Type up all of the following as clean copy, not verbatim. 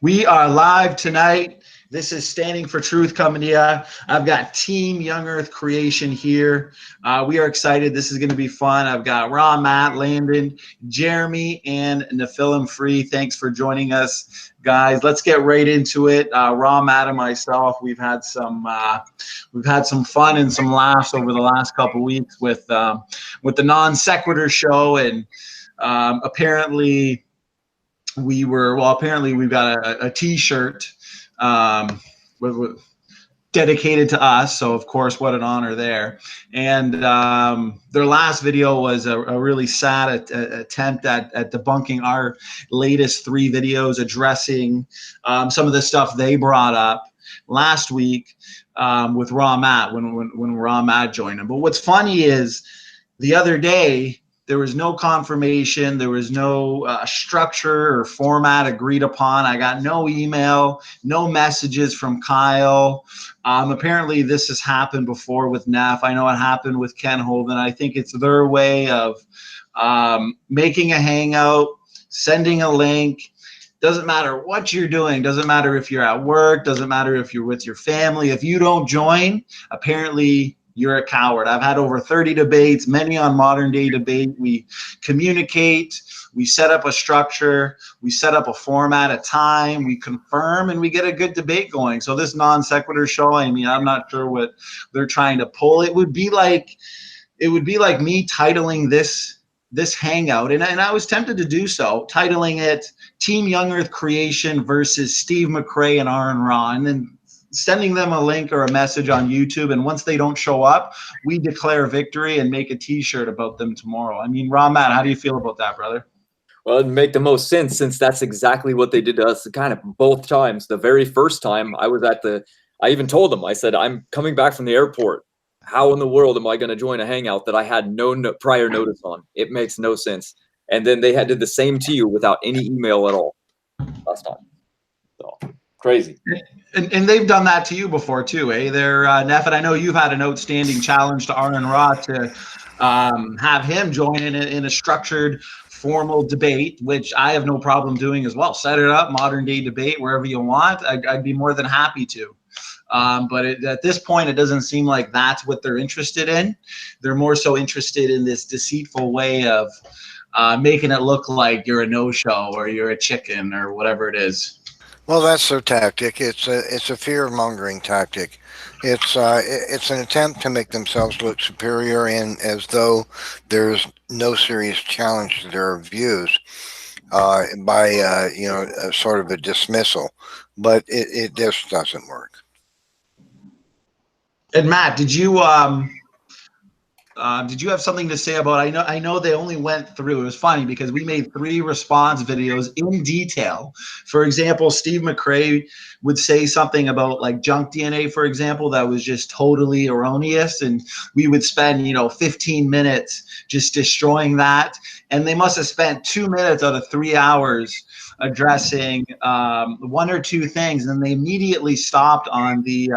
We are live tonight. This is Standing for Truth coming to you. I've got Team Young Earth Creation here. We are excited. This is going to be fun. I've got Raw, Matt, Landon, Jeremy, and Nephilim Free. Thanks for joining us, guys. Let's get right into it. Raw, Matt, and myself, we've had some fun and some laughs over the last couple weeks with the Non-Sequitur show, and apparently we've got a T-shirt dedicated to us. So of course, what an honor there. And their last video was a really sad attempt at debunking our latest 3 videos addressing some of the stuff they brought up last week with Raw Matt when Raw Matt joined them. But what's funny is the other day, there was no confirmation. There was no structure or format agreed upon. I got no email, no messages from Kyle. Apparently, this has happened before with Neff. I know it happened with Ken Holden. I think it's their way of making a hangout, sending a link. Doesn't matter what you're doing. Doesn't matter if you're at work. Doesn't matter if you're with your family. If you don't join, apparently you're a coward. I've had over 30 debates, many on Modern Day Debate. We communicate, we set up a structure, we set up a format, a time, we confirm, and we get a good debate going. So this Non-Sequitur show, I mean, I'm not sure what they're trying to pull. It would be like me titling this hangout, and I was tempted to do so, titling it Team Young Earth Creation versus Steve McRae and Aaron Ra, and then sending them a link or a message on YouTube, and once they don't show up, we declare victory and make a T-shirt about them tomorrow. I mean, Raw Matt, how do you feel about that, brother? Well, it'd make the most sense since that's exactly what they did to us kind of both times. The very first time I was I even told them, I said, I'm coming back from the airport. How in the world am I going to join a hangout that I had no prior notice on? It makes no sense. And then they did the same to you without any email at all last time. So crazy. And they've done that to you before too, eh? They're Neff, and I know you've had an outstanding challenge to Aaron Ra to have him join in a structured, formal debate, which I have no problem doing as well. Set it up, Modern Day Debate, wherever you want. I'd be more than happy to. But at this point, it doesn't seem like that's what they're interested in. They're more so interested in this deceitful way of making it look like you're a no-show or you're a chicken or whatever it is. Well, that's their tactic. It's a fear-mongering tactic. It's an attempt to make themselves look superior, and as though there's no serious challenge to their views by a sort of a dismissal. But it just doesn't work. And Matt, did you have something to say about? I know they only went through. It was funny because we made 3 response videos in detail. For example, Steve McRae would say something about like junk DNA, for example, that was just totally erroneous, and we would spend 15 minutes just destroying that. And they must have spent 2 minutes out of 3 hours addressing 1 or 2 things, and they immediately stopped on the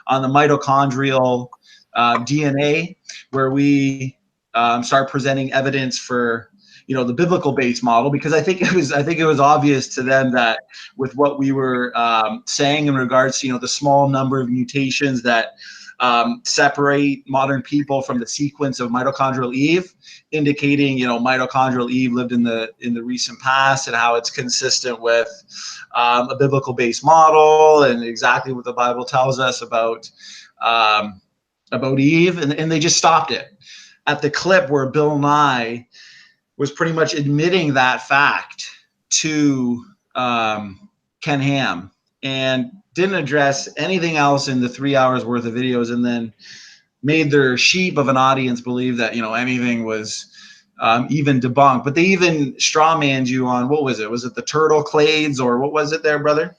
mitochondrial DNA, where we start presenting evidence for the biblical base model, because I think it was obvious to them that with what we were saying in regards to the small number of mutations that separate modern people from the sequence of mitochondrial Eve, indicating mitochondrial Eve lived in the recent past, and how it's consistent with a biblical base model and exactly what the Bible tells us about Eve, and they just stopped it at the clip where Bill Nye was pretty much admitting that fact to Ken Ham, and didn't address anything else in the 3 hours worth of videos, and then made their sheep of an audience believe that anything was even debunked. But they even strawmanned you on, what was it? Was it the turtle clades, or what was it there, brother?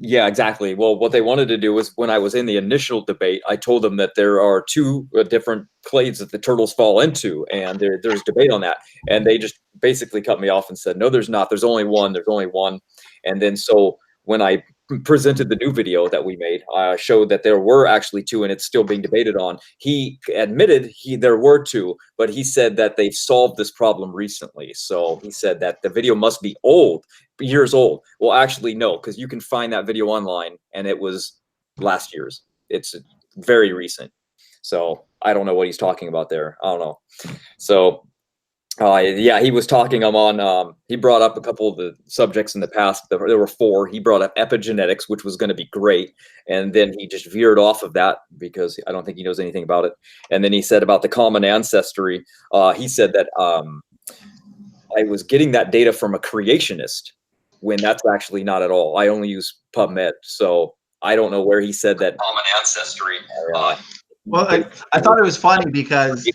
Yeah, exactly. Well, what they wanted to do was, when I was in the initial debate, I told them that there are 2 different clades that the turtles fall into, and there's debate on that. And they just basically cut me off and said, no, there's not. There's only one. There's only one. And then so when I presented the new video that we made, showed that there were actually two, and it's still being debated on. He admitted there were two, but he said that they've solved this problem recently. So he said that the video must be old, years old. Well, actually, no, because you can find that video online, and it was last year's. It's very recent. So I don't know what he's talking about there. I don't know. So yeah, he was talking. He brought up a couple of the subjects in the past. There were 4. He brought up epigenetics, which was going to be great, and then he just veered off of that because I don't think he knows anything about it. And then he said about the common ancestry. He said that I was getting that data from a creationist, when that's actually not at all. I only use PubMed, so I don't know where he said that common ancestry. Well, I thought it was funny because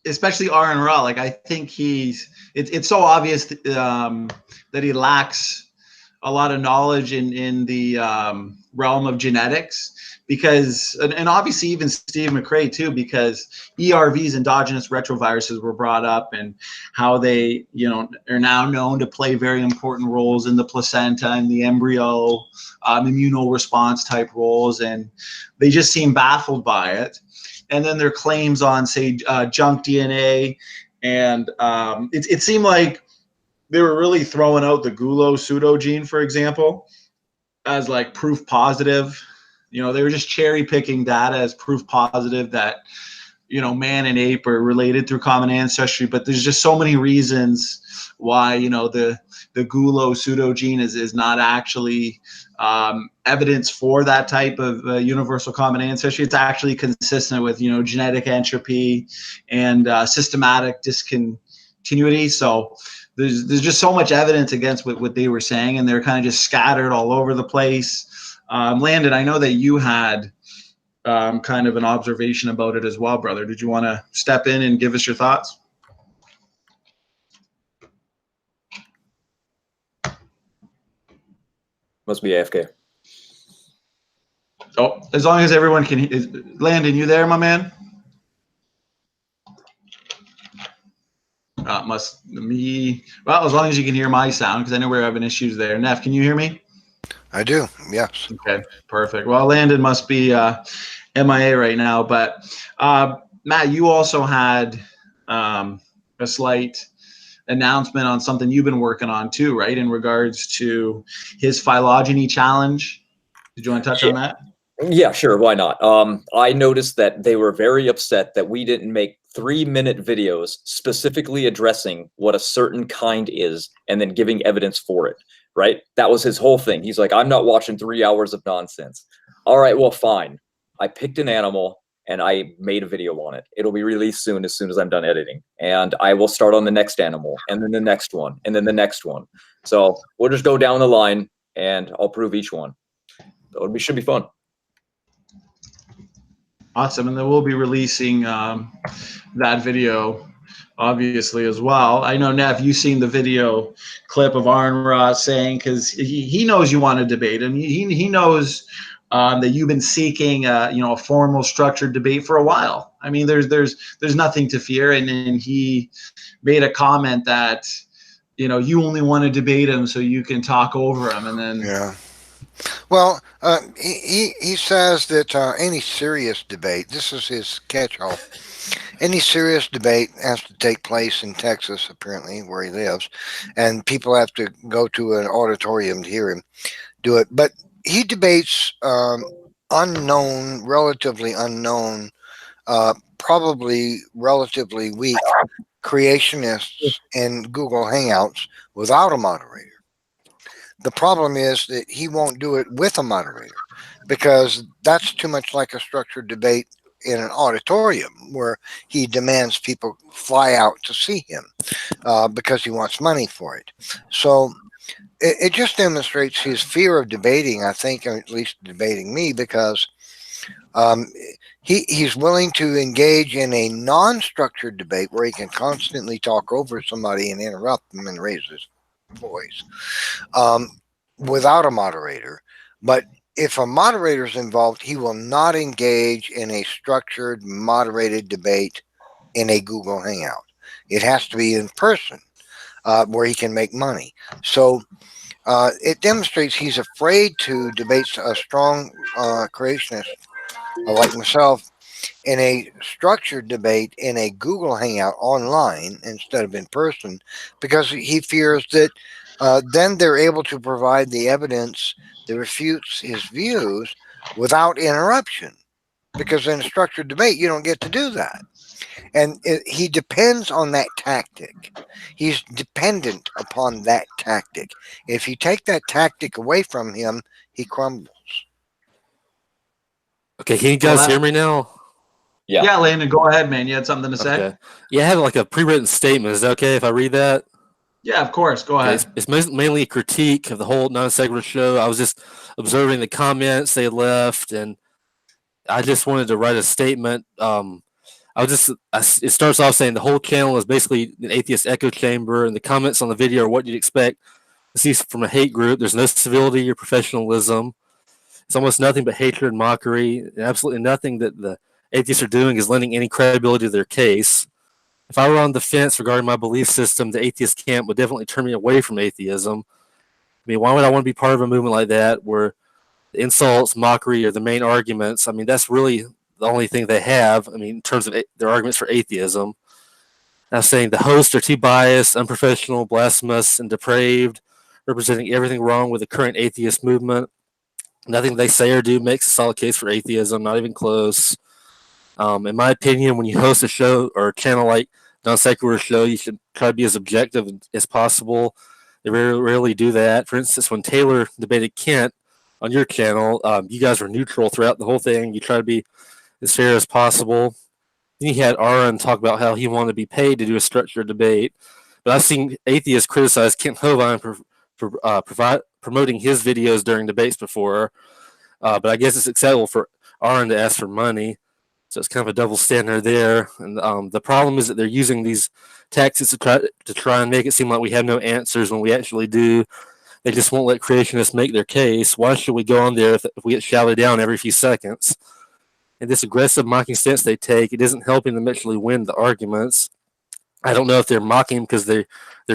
especially Aaron Ra, like I think it's so obvious that he lacks a lot of knowledge in the realm of genetics, because and obviously even Steve McRae too, because ERVs, endogenous retroviruses, were brought up, and how they are now known to play very important roles in the placenta and the embryo, immunal response type roles, and they just seem baffled by it. And then their claims on, say, junk DNA, and it seemed like they were really throwing out the gulo pseudogene, for example, as like proof positive. They were just cherry picking data as proof positive that man and ape are related through common ancestry. But there's just so many reasons why the gulo pseudogene is not actually evidence for that type of universal common ancestry. It's actually consistent with genetic entropy and systematic discontinuity. So there's just so much evidence against what they were saying, and they're kind of just scattered all over the place. Landon, I know that you had kind of an observation about it as well, brother. Did you want to step in and give us your thoughts? Must be AFK. Oh, as long as everyone can. Landon, you there, my man? Well, as long as you can hear my sound, because I know we're having issues there. Neff, can you hear me? I do, yes. Okay, perfect. Well, Landon must be MIA right now, but Matt, you also had a slight announcement on something you've been working on too, right? In regards to his phylogeny challenge. Did you want to touch on that? Yeah, sure. Why not? I noticed that they were very upset that we didn't make 3-minute videos specifically addressing what a certain kind is and then giving evidence for it, right? That was his whole thing. He's like, I'm not watching 3 hours of nonsense. All right, well, fine. I picked an animal and I made a video on it. It'll be released soon as I'm done editing. And I will start on the next animal, and then the next one, and then the next one. So we'll just go down the line and I'll prove each one. So it should be fun. Awesome. And then we'll be releasing that video obviously as well. I know, Nev, you've seen the video clip of Aaron Ross saying, because he knows you want to debate him. He knows that you've been seeking a formal structured debate for a while. I mean, there's nothing to fear. And he made a comment that you only want to debate him so you can talk over him. And then yeah. Well, he says that any serious debate, this is his catch-all, any serious debate has to take place in Texas, apparently, where he lives, and people have to go to an auditorium to hear him do it. But he debates relatively unknown, probably relatively weak creationists in Google Hangouts without a moderator. The problem is that he won't do it with a moderator, because that's too much like a structured debate in an auditorium where he demands people fly out to see him because he wants money for it. So it just demonstrates his fear of debating, I think, or at least debating me, because he's willing to engage in a non-structured debate where he can constantly talk over somebody and interrupt them and raise his voice without a moderator. But if a moderator is involved, he will not engage in a structured, moderated debate in a Google Hangout. It has to be in person where he can make money. So It demonstrates he's afraid to debate a strong creationist like myself in a structured debate in a Google Hangout online instead of in person, because he fears that then they're able to provide the evidence that refutes his views without interruption. Because in a structured debate, you don't get to do that. And he depends on that tactic. He's dependent upon that tactic. If you take that tactic away from him, he crumbles. Okay, can you guys hear me now? Yeah, Landon, go ahead, man. You had something to say? Okay. Yeah, I have like a pre-written statement. Is that okay if I read that? Yeah, of course. Go ahead. It's mainly a critique of the whole non-sequitur show. I was just observing the comments they left, and I just wanted to write a statement. It starts off saying the whole channel is basically an atheist echo chamber, and the comments on the video are what you'd expect to see from a hate group. There's no civility or professionalism. It's almost nothing but hatred and mockery, and absolutely nothing that the atheists are doing is lending any credibility to their case. If I were on the fence regarding my belief system, the atheist camp would definitely turn me away from atheism. I mean, why would I want to be part of a movement like that where the insults, mockery are the main arguments? I mean, that's really the only thing they have, I mean, in terms of their arguments for atheism. I'm saying the hosts are too biased, unprofessional, blasphemous, and depraved, representing everything wrong with the current atheist movement. Nothing they say or do makes a solid case for atheism, not even close. In my opinion, when you host a show or a channel like NonSequitur Show, you should try to be as objective as possible. They rarely do that. For instance, when Taylor debated Kent on your channel, you guys were neutral throughout the whole thing. You try to be as fair as possible. Then you had Aaron talk about how he wanted to be paid to do a structured debate. But I've seen atheists criticize Kent Hovind for promoting his videos during debates before. But I guess it's acceptable for Aaron to ask for money. So it's kind of a double standard there. And the problem is that they're using these tactics to try and make it seem like we have no answers when we actually do. They just won't let creationists make their case. Why should we go on there if we get shouted down every few seconds? And this aggressive mocking stance they take, it isn't helping them actually win the arguments. I don't know if they're mocking because they're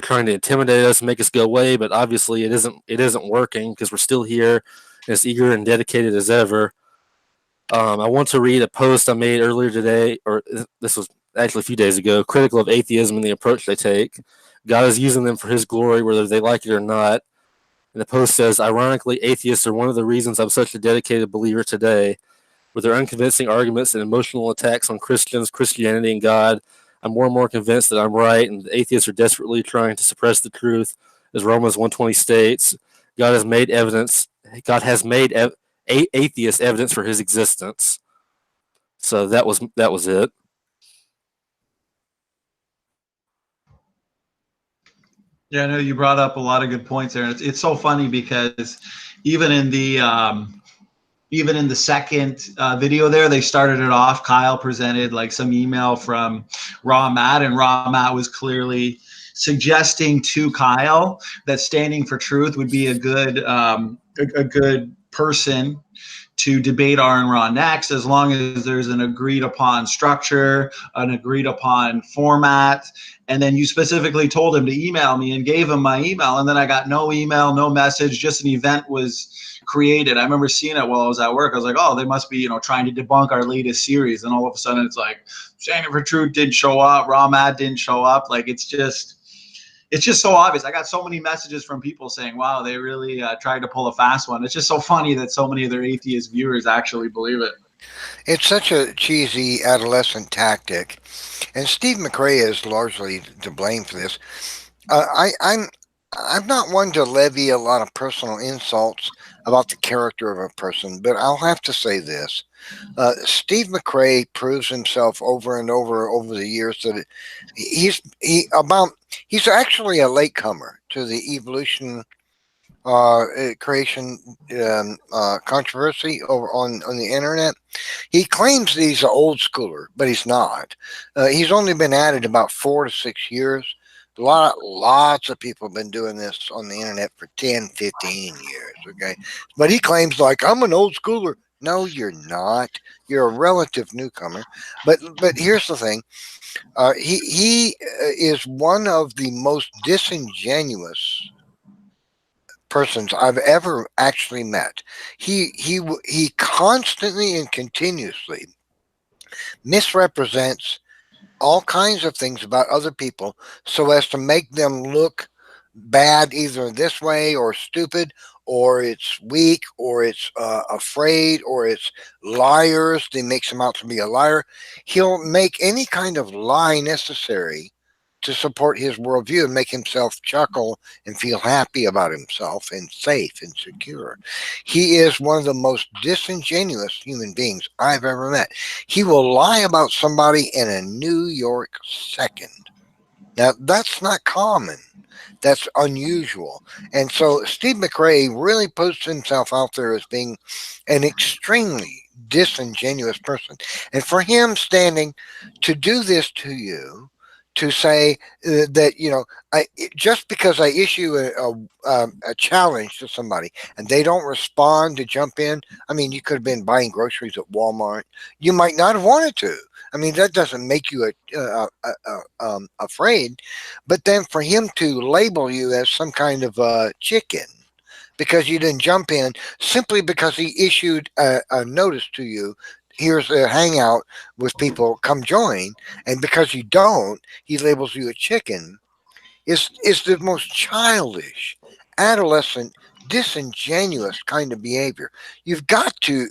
trying to intimidate us and make us go away, but obviously it isn't working because we're still here and as eager and dedicated as ever. I want to read a post I made earlier today, or this was actually a few days ago, critical of atheism and the approach they take. God is using them for his glory, whether they like it or not. And the post says, ironically, atheists are one of the reasons I'm such a dedicated believer today. With their unconvincing arguments and emotional attacks on Christians, Christianity, and God, I'm more and more convinced that I'm right, and the atheists are desperately trying to suppress the truth. As Romans 1:20 states, God has made atheist evidence for his existence. So that was it. Yeah, I know you brought up a lot of good points there. It's so funny because even in the second video there, they started it off. Kyle presented like some email from Raw Matt, and Raw Matt was clearly suggesting to Kyle that Standing for Truth would be a good person to debate Aaron Ra next, as long as there's an agreed upon structure, an agreed upon format. And then you specifically told him to email me and gave him my email. And then I got no email, no message, just an event was created. I remember seeing it while I was at work. I was like, oh, they must be, trying to debunk our latest series. And all of a sudden it's like, Standing for Truth didn't show up, Raw Matt didn't show up. Like, it's just so obvious. I got so many messages from people saying, wow, they really tried to pull a fast one. It's just so funny that so many of their atheist viewers actually believe it. It's such a cheesy adolescent tactic. And Steve McRae is largely to blame for this. I'm not one to levy a lot of personal insults about the character of a person, but I'll have to say this. Steve McRae proves himself over and over the years that he's actually a latecomer to the evolution creation controversy over on the internet. He claims that he's an old schooler, but he's not. He's only been at it about 4 to 6 years. Lots of people have been doing this on the internet for 10, 15 years, okay? But he claims like, I'm an old schooler. No, you're not. You're a relative newcomer. But here's the thing. He is one of the most disingenuous persons I've ever actually met. He constantly and continuously misrepresents all kinds of things about other people so as to make them look bad either this way or stupid or it's weak or it's afraid or it's liars. They makes him out to be a liar. He'll make any kind of lie necessary to support his worldview and make himself chuckle and feel happy about himself and safe and secure. He is one of the most disingenuous human beings I've ever met. He will lie about somebody in a New York second. Now, that's not common. That's unusual. And so Steve McRae really puts himself out there as being an extremely disingenuous person. And for him standing to do this to you, to say that, you know, just because I issue a challenge to somebody and they don't respond to jump in, I mean, you could have been buying groceries at Walmart. You might not have wanted to. I mean, that doesn't make you afraid. But then for him to label you as some kind of a chicken because you didn't jump in simply because he issued a notice to you, here's a hangout with people, come join, and because you don't, he labels you a chicken, is the most childish, adolescent, disingenuous kind of behavior. You've got to,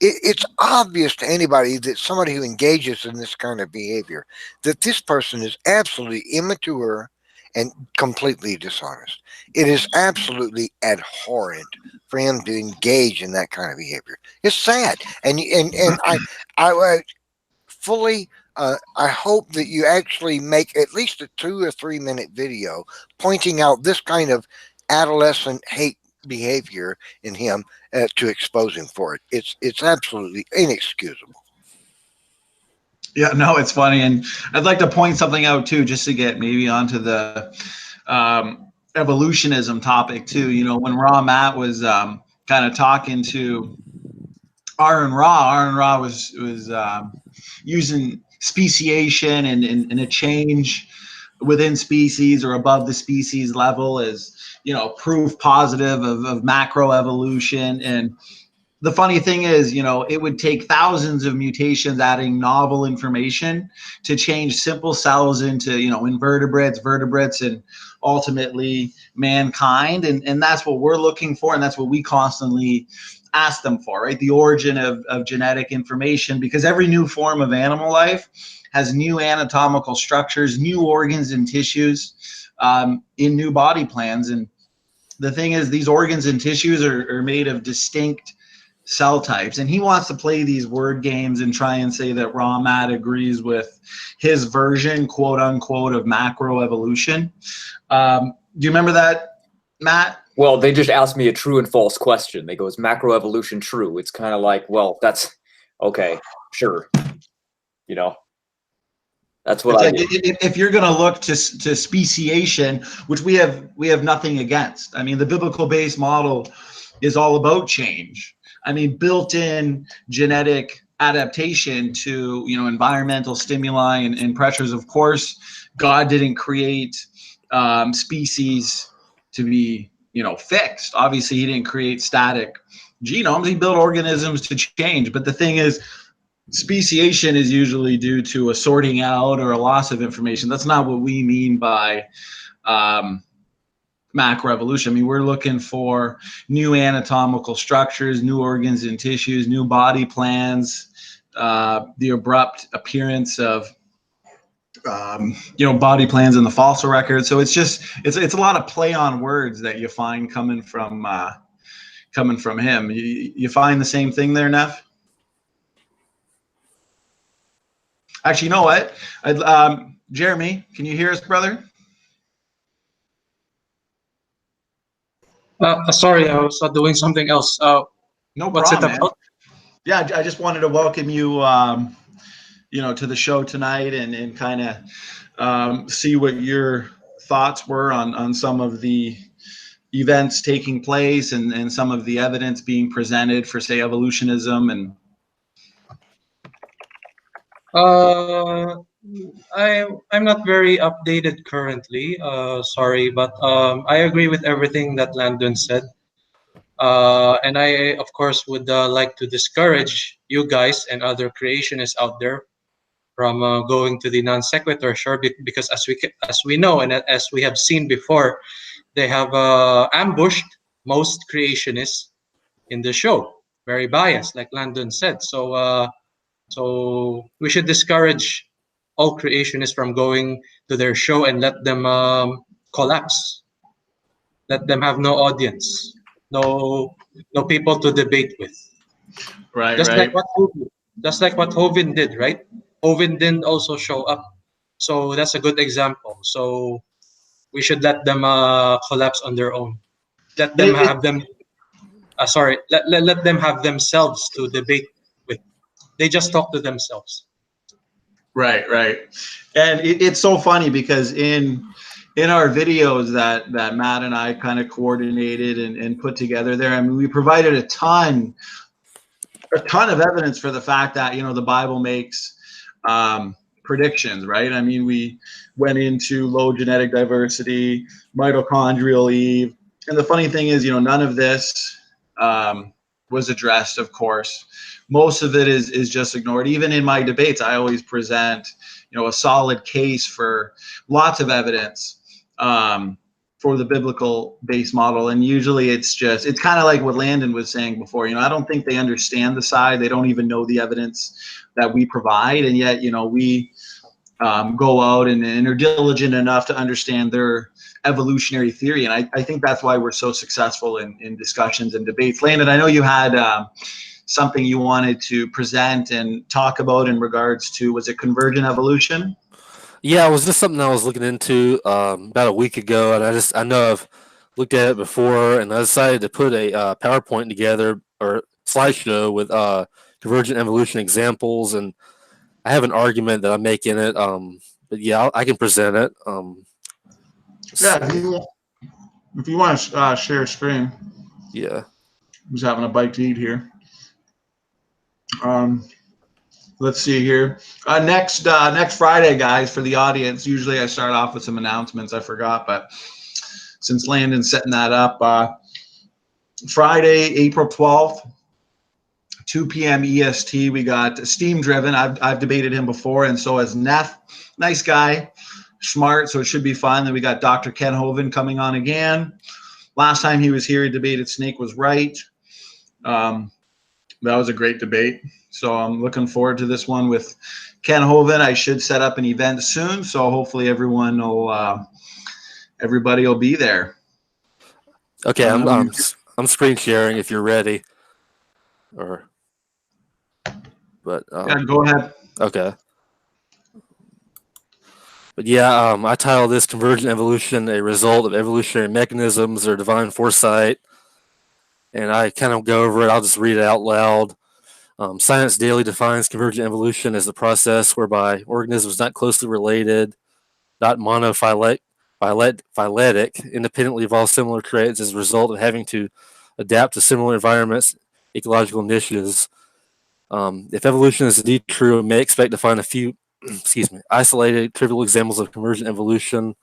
it's obvious to anybody that somebody who engages in this kind of behavior, that this person is absolutely immature and completely dishonest. It is absolutely abhorrent for him to engage in that kind of behavior. It's sad, and I fully. I hope that you actually make at least a 2 or 3 minute video pointing out this kind of adolescent hate behavior in him to expose him for it. It's absolutely inexcusable. Yeah, no, it's funny, and I'd like to point something out too, just to get maybe onto the evolutionism topic too. You know, when Raw Matt was kind of talking to Aaron Ra was using speciation and a change within species or above the species level as, you know, proof positive of macroevolution. And the funny thing is, you know, it would take thousands of mutations adding novel information to change simple cells into, you know, invertebrates, vertebrates, and ultimately mankind. And that's what we're looking for. And that's what we constantly ask them for, right? The origin of genetic information, because every new form of animal life has new anatomical structures, new organs and tissues in new body plans. And the thing is, these organs and tissues are made of distinct cell types, and he wants to play these word games and try and say that Raw Matt agrees with his version, quote unquote, of macroevolution. Do you remember that, Matt? Well, they just asked me a true and false question. They go, is macroevolution true? It's kind of like, well, that's okay, sure. You know, that's what it's like, if you're going to look to speciation, which we have nothing against. I mean, the biblical based model is all about change. I mean, built-in genetic adaptation to, you know, environmental stimuli and pressures. Of course, God didn't create species to be, you know, fixed. Obviously, he didn't create static genomes. He built organisms to change. But the thing is, speciation is usually due to a sorting out or a loss of information. That's not what we mean by macroevolution. I mean, we're looking for new anatomical structures, new organs and tissues, new body plans, the abrupt appearance of you know, body plans in the fossil record. So it's a lot of play on words that you find coming from him. You find the same thing there, Neff? Actually, you know what? Jeremy, can you hear us, brother? Sorry, I was doing something else. No what's problem, it about? Man. Yeah, I just wanted to welcome you, you know, to the show tonight and kind of see what your thoughts were on some of the events taking place and some of the evidence being presented for, say, evolutionism. And I'm not very updated currently. Sorry, but I agree with everything that Landon said. And I, of course, would like to discourage you guys and other creationists out there from going to the non sequitur, sure, because as we know and as we have seen before, they have ambushed most creationists in the show. Very biased, like Landon said. So we should discourage all creationists from going to their show and let them collapse. Let them have no audience, no no people to debate with. Right, Just like right. what Hovin did, right? Hovin didn't also show up, so that's a good example. So we should let them collapse on their own. Let But them have them. Sorry, let them have themselves to debate with. They just talk to themselves. right, right. And it's so funny because in our videos that Matt and I kind of coordinated and put together there, I mean, we provided a ton of evidence for the fact that the Bible makes predictions, right? I mean, we went into low genetic diversity, mitochondrial Eve, and the funny thing is, none of this was addressed. Of course, most of it is just ignored. Even in my debates, I always present a solid case for lots of evidence. For the biblical base model, and usually it's kind of like what Landon was saying before. I don't think they understand the side. They don't even know the evidence that we provide, and yet we go out and are diligent enough to understand their evolutionary theory. And I think that's why we're so successful in discussions and debates. Landon, I know you had something you wanted to present and talk about in regards to, was it convergent evolution? Yeah, it was just something I was looking into about a week ago, and I know I've looked at it before, and I decided to put a PowerPoint together or slideshow with convergent evolution examples, and I have an argument that I make in it. But yeah, I can present it. Yeah, if you want to share screen. Yeah. Who's having a bite to eat here? Let's see here. Next Friday, guys, for the audience. Usually I start off with some announcements. I forgot, but since Landon's setting that up, Friday, April 12th, 2 p.m. EST. We got Steam Driven. I've debated him before, and so has Neff. Nice guy, smart, so it should be fun. Then we got Dr. Ken Hovind coming on again. Last time he was here, he debated Snake was right. That was a great debate. So I'm looking forward to this one with Ken Hovind. I should set up an event soon, so hopefully everybody will be there. Okay, I'm screen sharing if you're ready. Yeah, go ahead. Okay. But yeah, I title this Convergent Evolution, a result of evolutionary mechanisms or divine foresight. And I kind of go over it. I'll just read it out loud. Science Daily defines convergent evolution as the process whereby organisms not closely related, not monophyletic, independently evolve similar traits as a result of having to adapt to similar environments, ecological niches. If evolution is indeed true, we may expect to find a few isolated, trivial examples of convergent evolution.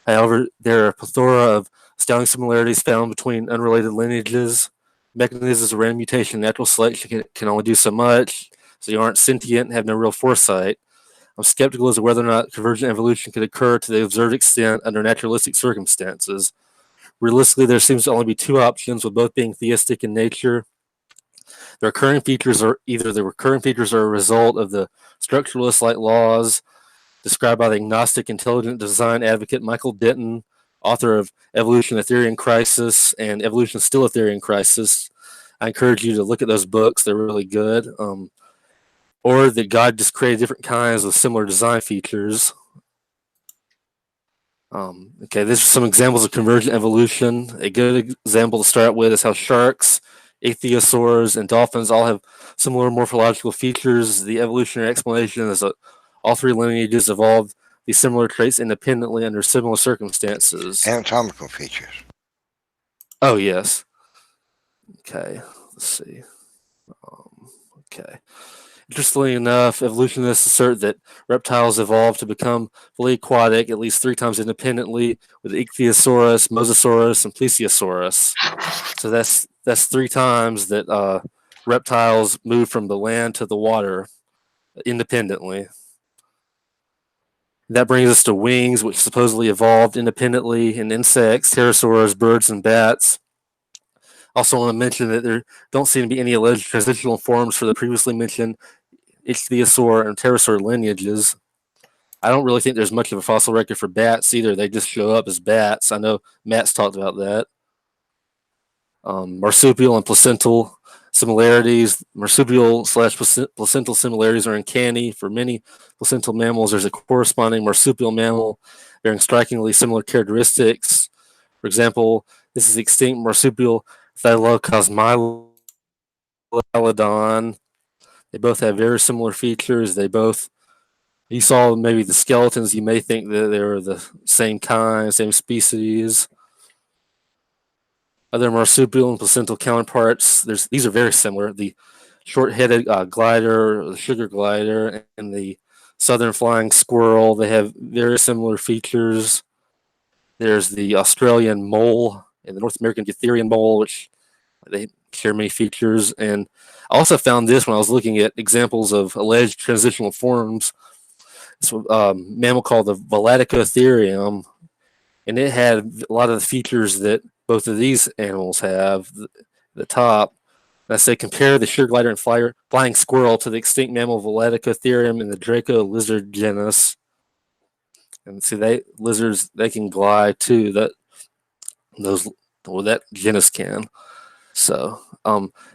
However, there are a plethora of astounding similarities found between unrelated lineages. Mechanisms of random mutation and natural selection can only do so much, so you aren't sentient and have no real foresight. I'm skeptical as to whether or not convergent evolution could occur to the observed extent under naturalistic circumstances. Realistically, there seems to only be two options, with both being theistic in nature. The recurring features are either a result of the structuralist-like laws described by the agnostic intelligent design advocate Michael Denton, author of Evolution, a Theory in Crisis, and Evolution, Still a Theory in Crisis. I encourage you to look at those books. They're really good. Or that God just created different kinds with similar design features. Okay, these are some examples of convergent evolution. A good example to start with is how sharks, ichthyosaurs, and dolphins all have similar morphological features. The evolutionary explanation is that all three lineages evolved these similar traits independently under similar circumstances. Anatomical features. Oh, yes. Okay, let's see. Okay. Interestingly enough, evolutionists assert that reptiles evolved to become fully aquatic at least 3 times independently, with Ichthyosaurus, Mosasaurus, and Plesiosaurus. So that's 3 times that reptiles moved from the land to the water independently. That brings us to wings, which supposedly evolved independently in insects, pterosaurs, birds, and bats. Also want to mention that there don't seem to be any alleged transitional forms for the previously mentioned ichthyosaur and pterosaur lineages. I don't really think there's much of a fossil record for bats either. They just show up as bats. I know Matt's talked about that. Marsupial and placental similarities. Marsupial / placental similarities are uncanny. For many placental mammals, there's a corresponding marsupial mammal bearing strikingly similar characteristics. For example, this is the extinct marsupial Thylacosmilodon. They both have very similar features. You saw maybe the skeletons, you may think that they were the same kind, same species. Other marsupial and placental counterparts, these are very similar. The short-headed glider, or the sugar glider, and the southern flying squirrel, they have very similar features. There's the Australian mole and the North American Eutherian mole, which they share many features. And I also found this when I was looking at examples of alleged transitional forms. This mammal called the Velaticotherium, and it had a lot of the features that both of these animals have. The top, and I say compare the sugar glider and flying squirrel to the extinct mammal Velaticotherium in the Draco lizard genus. And see, lizards can glide too. That genus can. So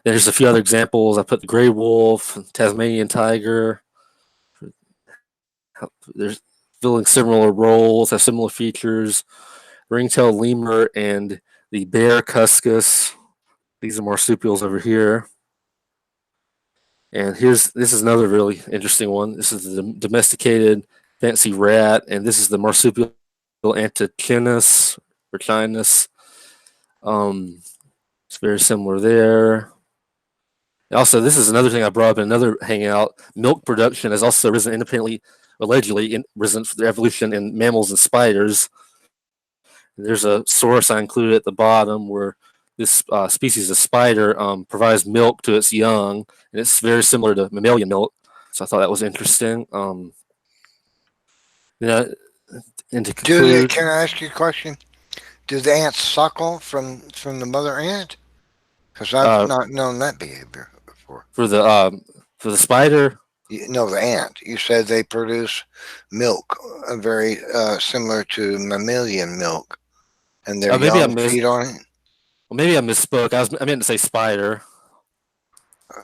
there's a few other examples. I put the gray wolf, Tasmanian tiger. They're filling similar roles, have similar features. Ringtail lemur and the bear cuscus. These are marsupials over here. And this is another really interesting one. This is the domesticated fancy rat, and this is the marsupial Antechinus or Chinus. It's very similar there. Also, this is another thing I brought up in another hangout. Milk production has also risen independently, allegedly risen for the evolution in mammals and spiders. There's a source I included at the bottom where this species of spider provides milk to its young, and it's very similar to mammalian milk. So I thought that was interesting. And to conclude, Can I ask you a question? Do the ants suckle from the mother ant? Because I've not known that behavior before. For the spider? No, the ant. You said they produce milk, very similar to mammalian milk, and their young feed on it. Well, maybe I misspoke. I meant to say spider.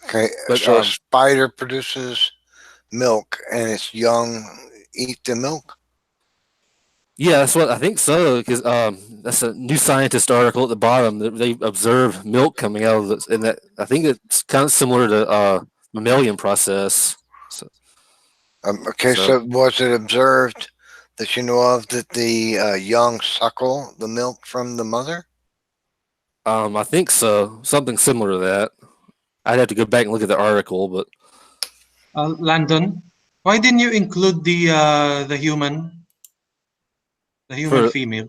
Okay, but, so a spider produces milk, and its young eat the milk. Yeah, that's what I think so. Because that's a New Scientist article at the bottom. They observe milk coming out of this, and that I think it's kind of similar to mammalian process. So was it observed that you know of that the young suckle the milk from the mother? I think so. Something similar to that. I'd have to go back and look at the article, but Landon, why didn't you include the human female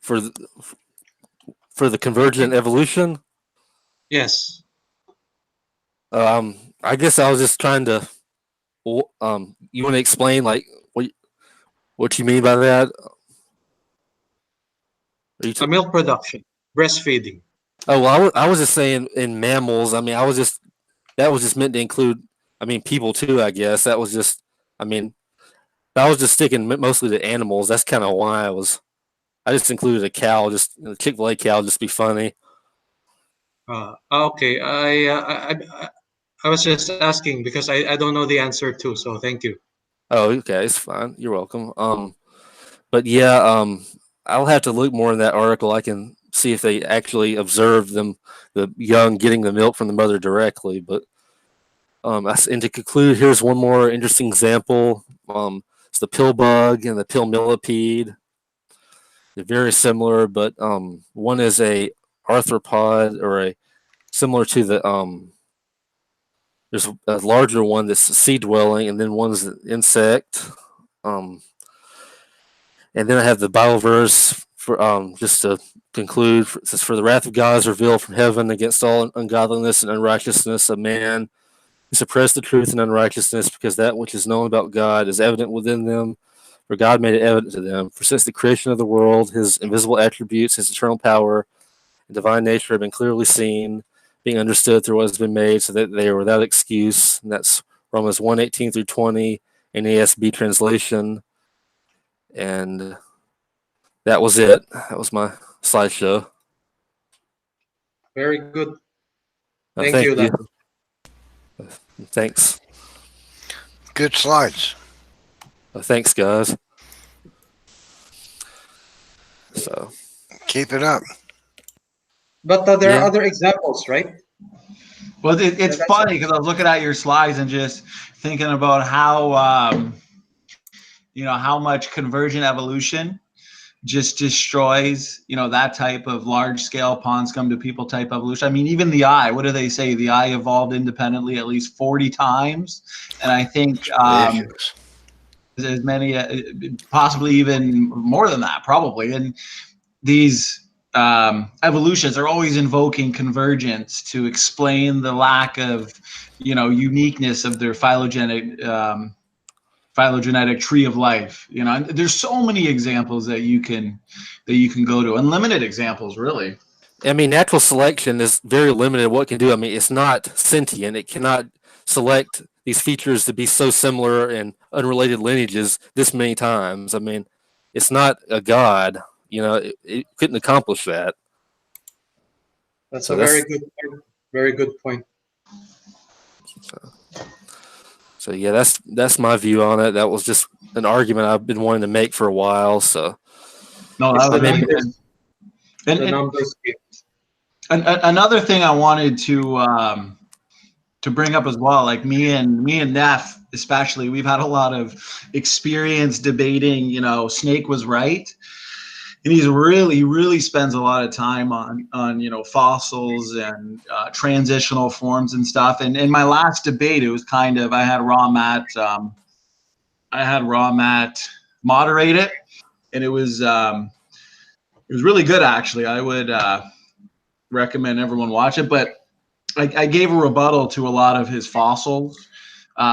for the convergent evolution? Yes. I guess I was just trying to. You want to explain like what you mean by that? Milk production, breastfeeding. Oh well, I was just saying in mammals. I mean, that was just meant to include. I mean, people too. I guess that was just. I mean, I was just sticking mostly to animals. That's kind of why I just included a cow, just a Chick-fil-A cow, just to be funny. Okay, I was just asking because I don't know the answer too. So thank you. Oh, okay, it's fine. You're welcome. But yeah, I'll have to look more in that article. I can see if they actually observed the young getting the milk from the mother directly. But and to conclude, here's one more interesting example. It's the pill bug and the pill millipede. They're very similar, but one is a arthropod or similar to the there's a larger one that's sea dwelling, and then one's an insect. And then I have the Bible verse for just to conclude. It says, "For the wrath of God is revealed from heaven against all ungodliness and unrighteousness of man, who suppress the truth and unrighteousness, because that which is known about God is evident within them, for God made it evident to them. For since the creation of the world, his invisible attributes, his eternal power, and divine nature have been clearly seen, being understood through what has been made, so that they are without excuse." And that's Romans 1:18 through 20, NASB translation. And that was it. That was my slideshow. Very good. Thank Thank you, you. Landon. Thanks. Good slides. Thanks, guys. So Keep it up. But there Yeah. are other examples, right? Well, it's funny because I was looking at your slides and just thinking about how, how much convergent evolution just destroys, that type of large scale pond scum to people type evolution. I mean, even the eye, what do they say? The eye evolved independently at least 40 times. And I think Ridiculous. as many, possibly even more than that, probably. And these evolutions are always invoking convergence to explain the lack of, uniqueness of their phylogenetic tree of life. And there's so many examples that you can go to, unlimited examples, really. I mean, natural selection is very limited what it can do. I mean, it's not sentient. It cannot select these features to be so similar in unrelated lineages this many times. I mean, it's not a god. It couldn't accomplish that. That's So a very good point. So yeah, that's my view on it. That was just an argument I've been wanting to make for a while. So No, It's that the was numbers. and, The and numbers. another thing I wanted to bring up as well, like me and Neff especially, we've had a lot of experience debating, Snake was right. And he really spends a lot of time on fossils and transitional forms and stuff. And in my last debate, it was kind of, I had Raw Matt moderate it, and it was really good, actually. I would recommend everyone watch it. But I gave a rebuttal to a lot of his fossils.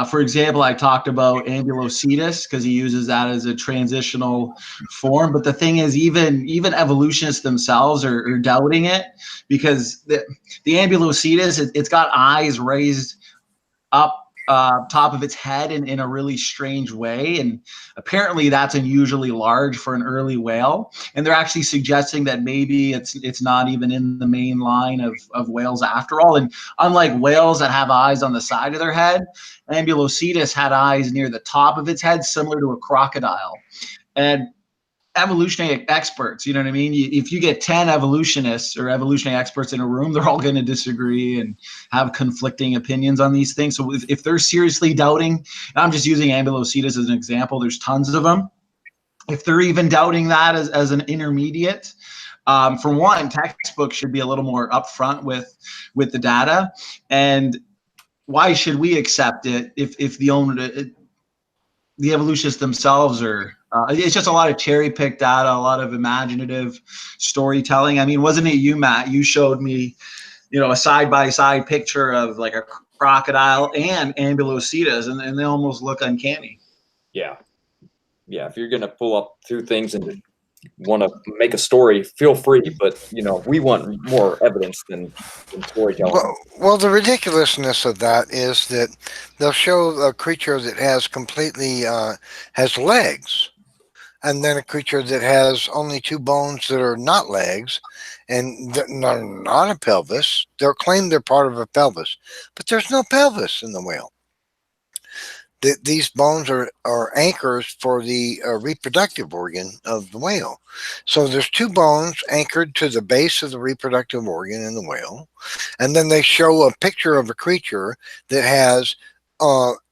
For example, I talked about Ambulocetus because he uses that as a transitional form. But the thing is, even evolutionists themselves are doubting it, because the Ambulocetus, it's got eyes raised up top of its head in a really strange way, and apparently that's unusually large for an early whale. And they're actually suggesting that maybe it's not even in the main line of whales after all. And unlike whales that have eyes on the side of their head, Ambulocetus had eyes near the top of its head, similar to a crocodile. And evolutionary experts, you know what I mean? If you get 10 evolutionists or evolutionary experts in a room, they're all going to disagree and have conflicting opinions on these things. So if they're seriously doubting, and I'm just using Ambulocetus as an example, there's tons of them. If they're even doubting that as an intermediate, for one, textbooks should be a little more upfront with the data. And why should we accept it if the evolutionists themselves are it's just a lot of cherry picked data, a lot of imaginative storytelling. I mean, wasn't it you, Matt? You showed me, a side by side picture of like a crocodile and Ambulocetus, and they almost look uncanny. Yeah. If you're gonna pull up two things and want to make a story, feel free. But we want more evidence than storytelling. Well, the ridiculousness of that is that they'll show a creature that has completely has legs, and then a creature that has only two bones that are not legs, and not a pelvis. They'll claim they're part of a pelvis, but there's no pelvis in the whale. These bones are anchors for the reproductive organ of the whale. So there's two bones anchored to the base of the reproductive organ in the whale. And then they show a picture of a creature that has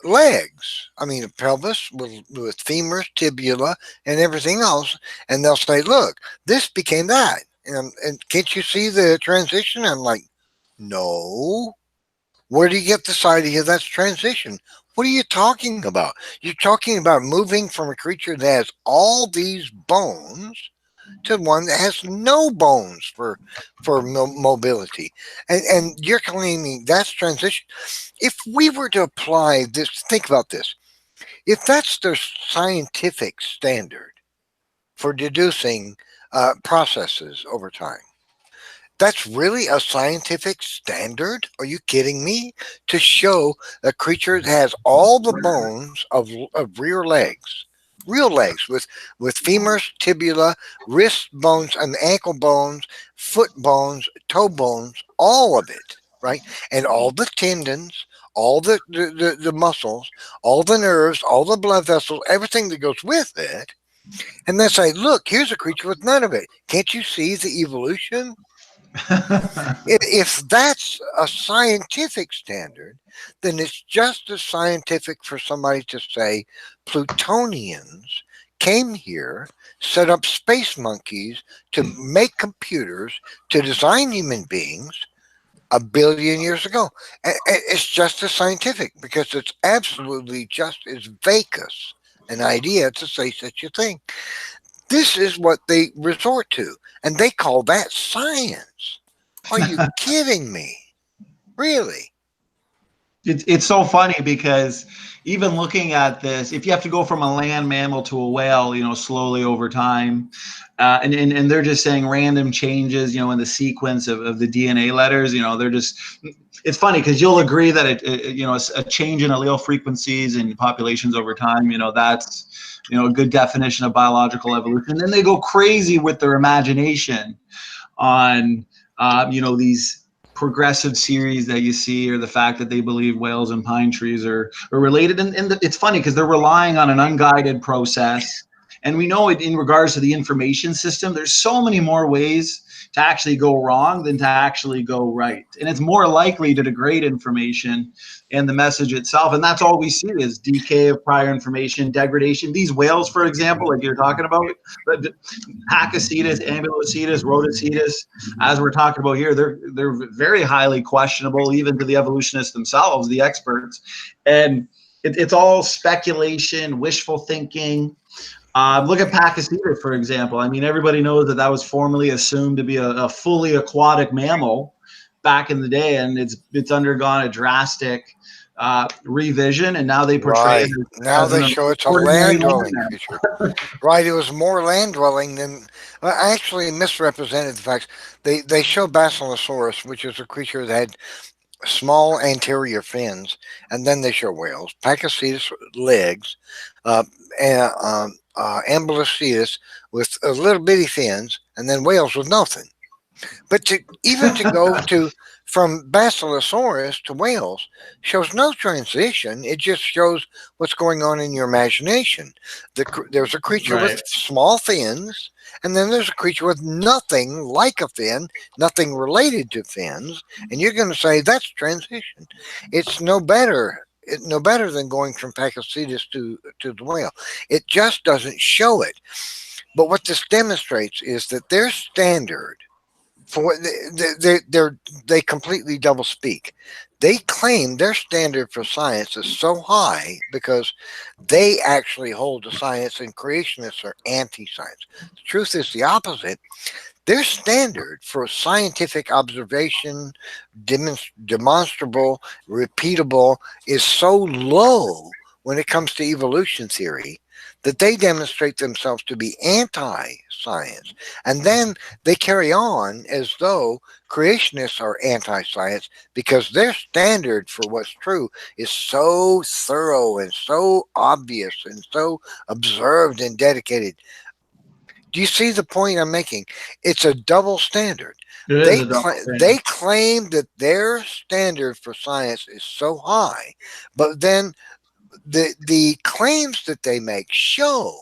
legs. I mean, a pelvis with femurs, tibia, and everything else. And they'll say, look, this became that. And can't you see the transition? I'm like, no. Where do you get this idea that's transition? What are you talking about? You're talking about moving from a creature that has all these bones to one that has no bones for mobility, and you're claiming that's transition. If we were to apply this, think about this. If that's the scientific standard for deducing processes over time, that's really a scientific standard? Are you kidding me? To show a creature that has all the bones of rear legs, real legs with femurs, tibia, wrist bones, and ankle bones, foot bones, toe bones, all of it, right? And all the tendons, all the muscles, all the nerves, all the blood vessels, everything that goes with it. And then say, look, here's a creature with none of it. Can't you see the evolution? If that's a scientific standard, then it's just as scientific for somebody to say Plutonians came here, set up space monkeys to make computers, to design human beings 1 billion years ago. It's just as scientific because it's absolutely just as vacuous an idea to say such a thing. This is what they resort to, and they call that science. Are you kidding me? Really? It's so funny because even looking at this, if you have to go from a land mammal to a whale, slowly over time, and they're just saying random changes, in the sequence of the DNA letters, they're just, it's funny because you'll agree that a change in allele frequencies and populations over time, that's, a good definition of biological evolution. And then they go crazy with their imagination on, these progressive series that you see, or the fact that they believe whales and pine trees are related. And it's funny because they're relying on an unguided process. And we know it in regards to the information system, there's so many more ways to actually go wrong than to actually go right. And it's more likely to degrade information and the message itself. And that's all we see is decay of prior information, degradation. These whales, for example, like you're talking about, Pakicetus, Ambulocetus, Rhodocetus, as we're talking about here, they're very highly questionable, even to the evolutionists themselves, the experts. And it's all speculation, wishful thinking. Look at Pakicetus, for example. I mean, everybody knows that was formerly assumed to be a fully aquatic mammal back in the day, and it's undergone a drastic revision, and now they portray it now they show it's a land-dwelling creature. Right, it was more land-dwelling than actually misrepresented the facts. They show Basilosaurus, which is a creature that had small anterior fins, and then they show whales, Pakicetus legs, Ambulocetus with a little bitty fins, and then whales with nothing. But to go from Basilosaurus to whales shows no transition. It just shows what's going on in your imagination. There's a creature with small fins, and then there's a creature with nothing like a fin, nothing related to fins, and you're going to say that's transition. It's no better than going from Pakicetus to the whale. It just doesn't show it. But what this demonstrates is that their standard for they completely double speak. They claim their standard for science is so high because they actually hold to science, and creationists are anti-science. The truth is the opposite. Their standard for scientific observation, demonstrable, repeatable, is so low when it comes to evolution theory that they demonstrate themselves to be anti-science. And then they carry on as though creationists are anti-science because their standard for what's true is so thorough and so obvious and so observed and dedicated. Do you see the point I'm making? It's a double standard. They claim that their standard for science is so high, but then the claims that they make show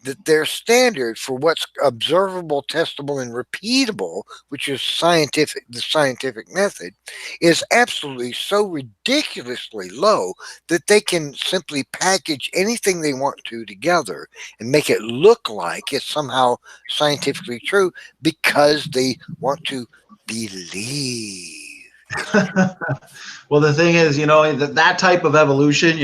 that their standard for what's observable, testable, and repeatable, which is the scientific method, is absolutely so ridiculously low that they can simply package anything they want to together and make it look like it's somehow scientifically true because they want to believe. Well, the thing is, that type of evolution,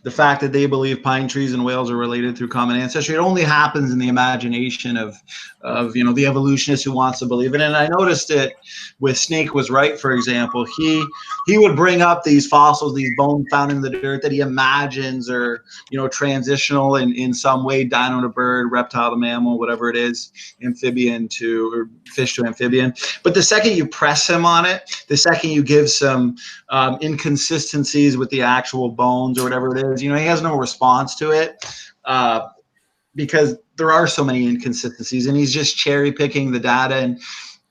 the fact that they believe pine trees and whales are related through common ancestry, it only happens in the imagination of the evolutionist who wants to believe it. And I noticed it with Snake was right, for example. He would bring up these fossils, these bones found in the dirt that he imagines are, transitional in some way, dino to bird, reptile to mammal, whatever it is, amphibian to, or fish to amphibian. But the second you press him on it, the second you give some inconsistencies with the actual bones or whatever it is, he has no response to it because there are so many inconsistencies, and he's just cherry picking the data. And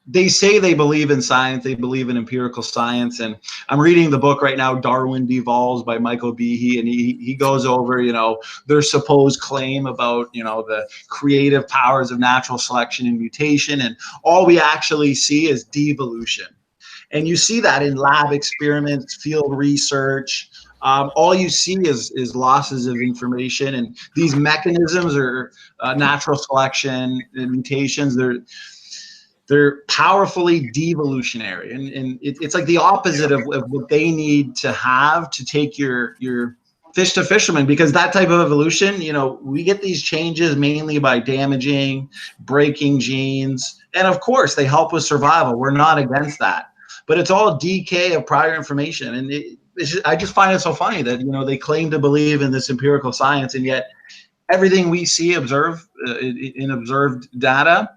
they say they believe in science, they believe in empirical science. And I'm reading the book right now, Darwin Devolves by Michael Behe, and he goes over, their supposed claim about, the creative powers of natural selection and mutation. And all we actually see is devolution. And you see that in lab experiments, field research. All you see is losses of information, and these mechanisms are natural selection and mutations. They're powerfully devolutionary, and it's like the opposite of what they need to have to take your fish to fisherman, because that type of evolution, we get these changes mainly by damaging, breaking genes, and of course they help with survival. We're not against that. But it's all decay of prior information. And I just find it so funny that, they claim to believe in this empirical science, and yet everything we see in observed data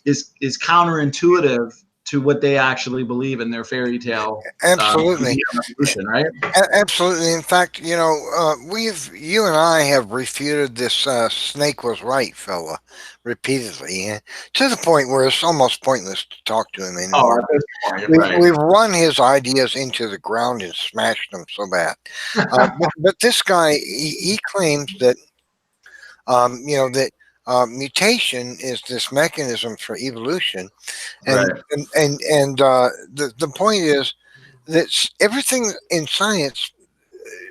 is counterintuitive to what they actually believe in their fairy tale. Absolutely. Evolution, right? Absolutely. In fact, you and I have refuted this Snake was right fella repeatedly, to the point where it's almost pointless to talk to him anymore. At this point, right. We've run his ideas into the ground and smashed them so bad. But this guy, he claims that, mutation is this mechanism for evolution, and Right. and the point is that everything in science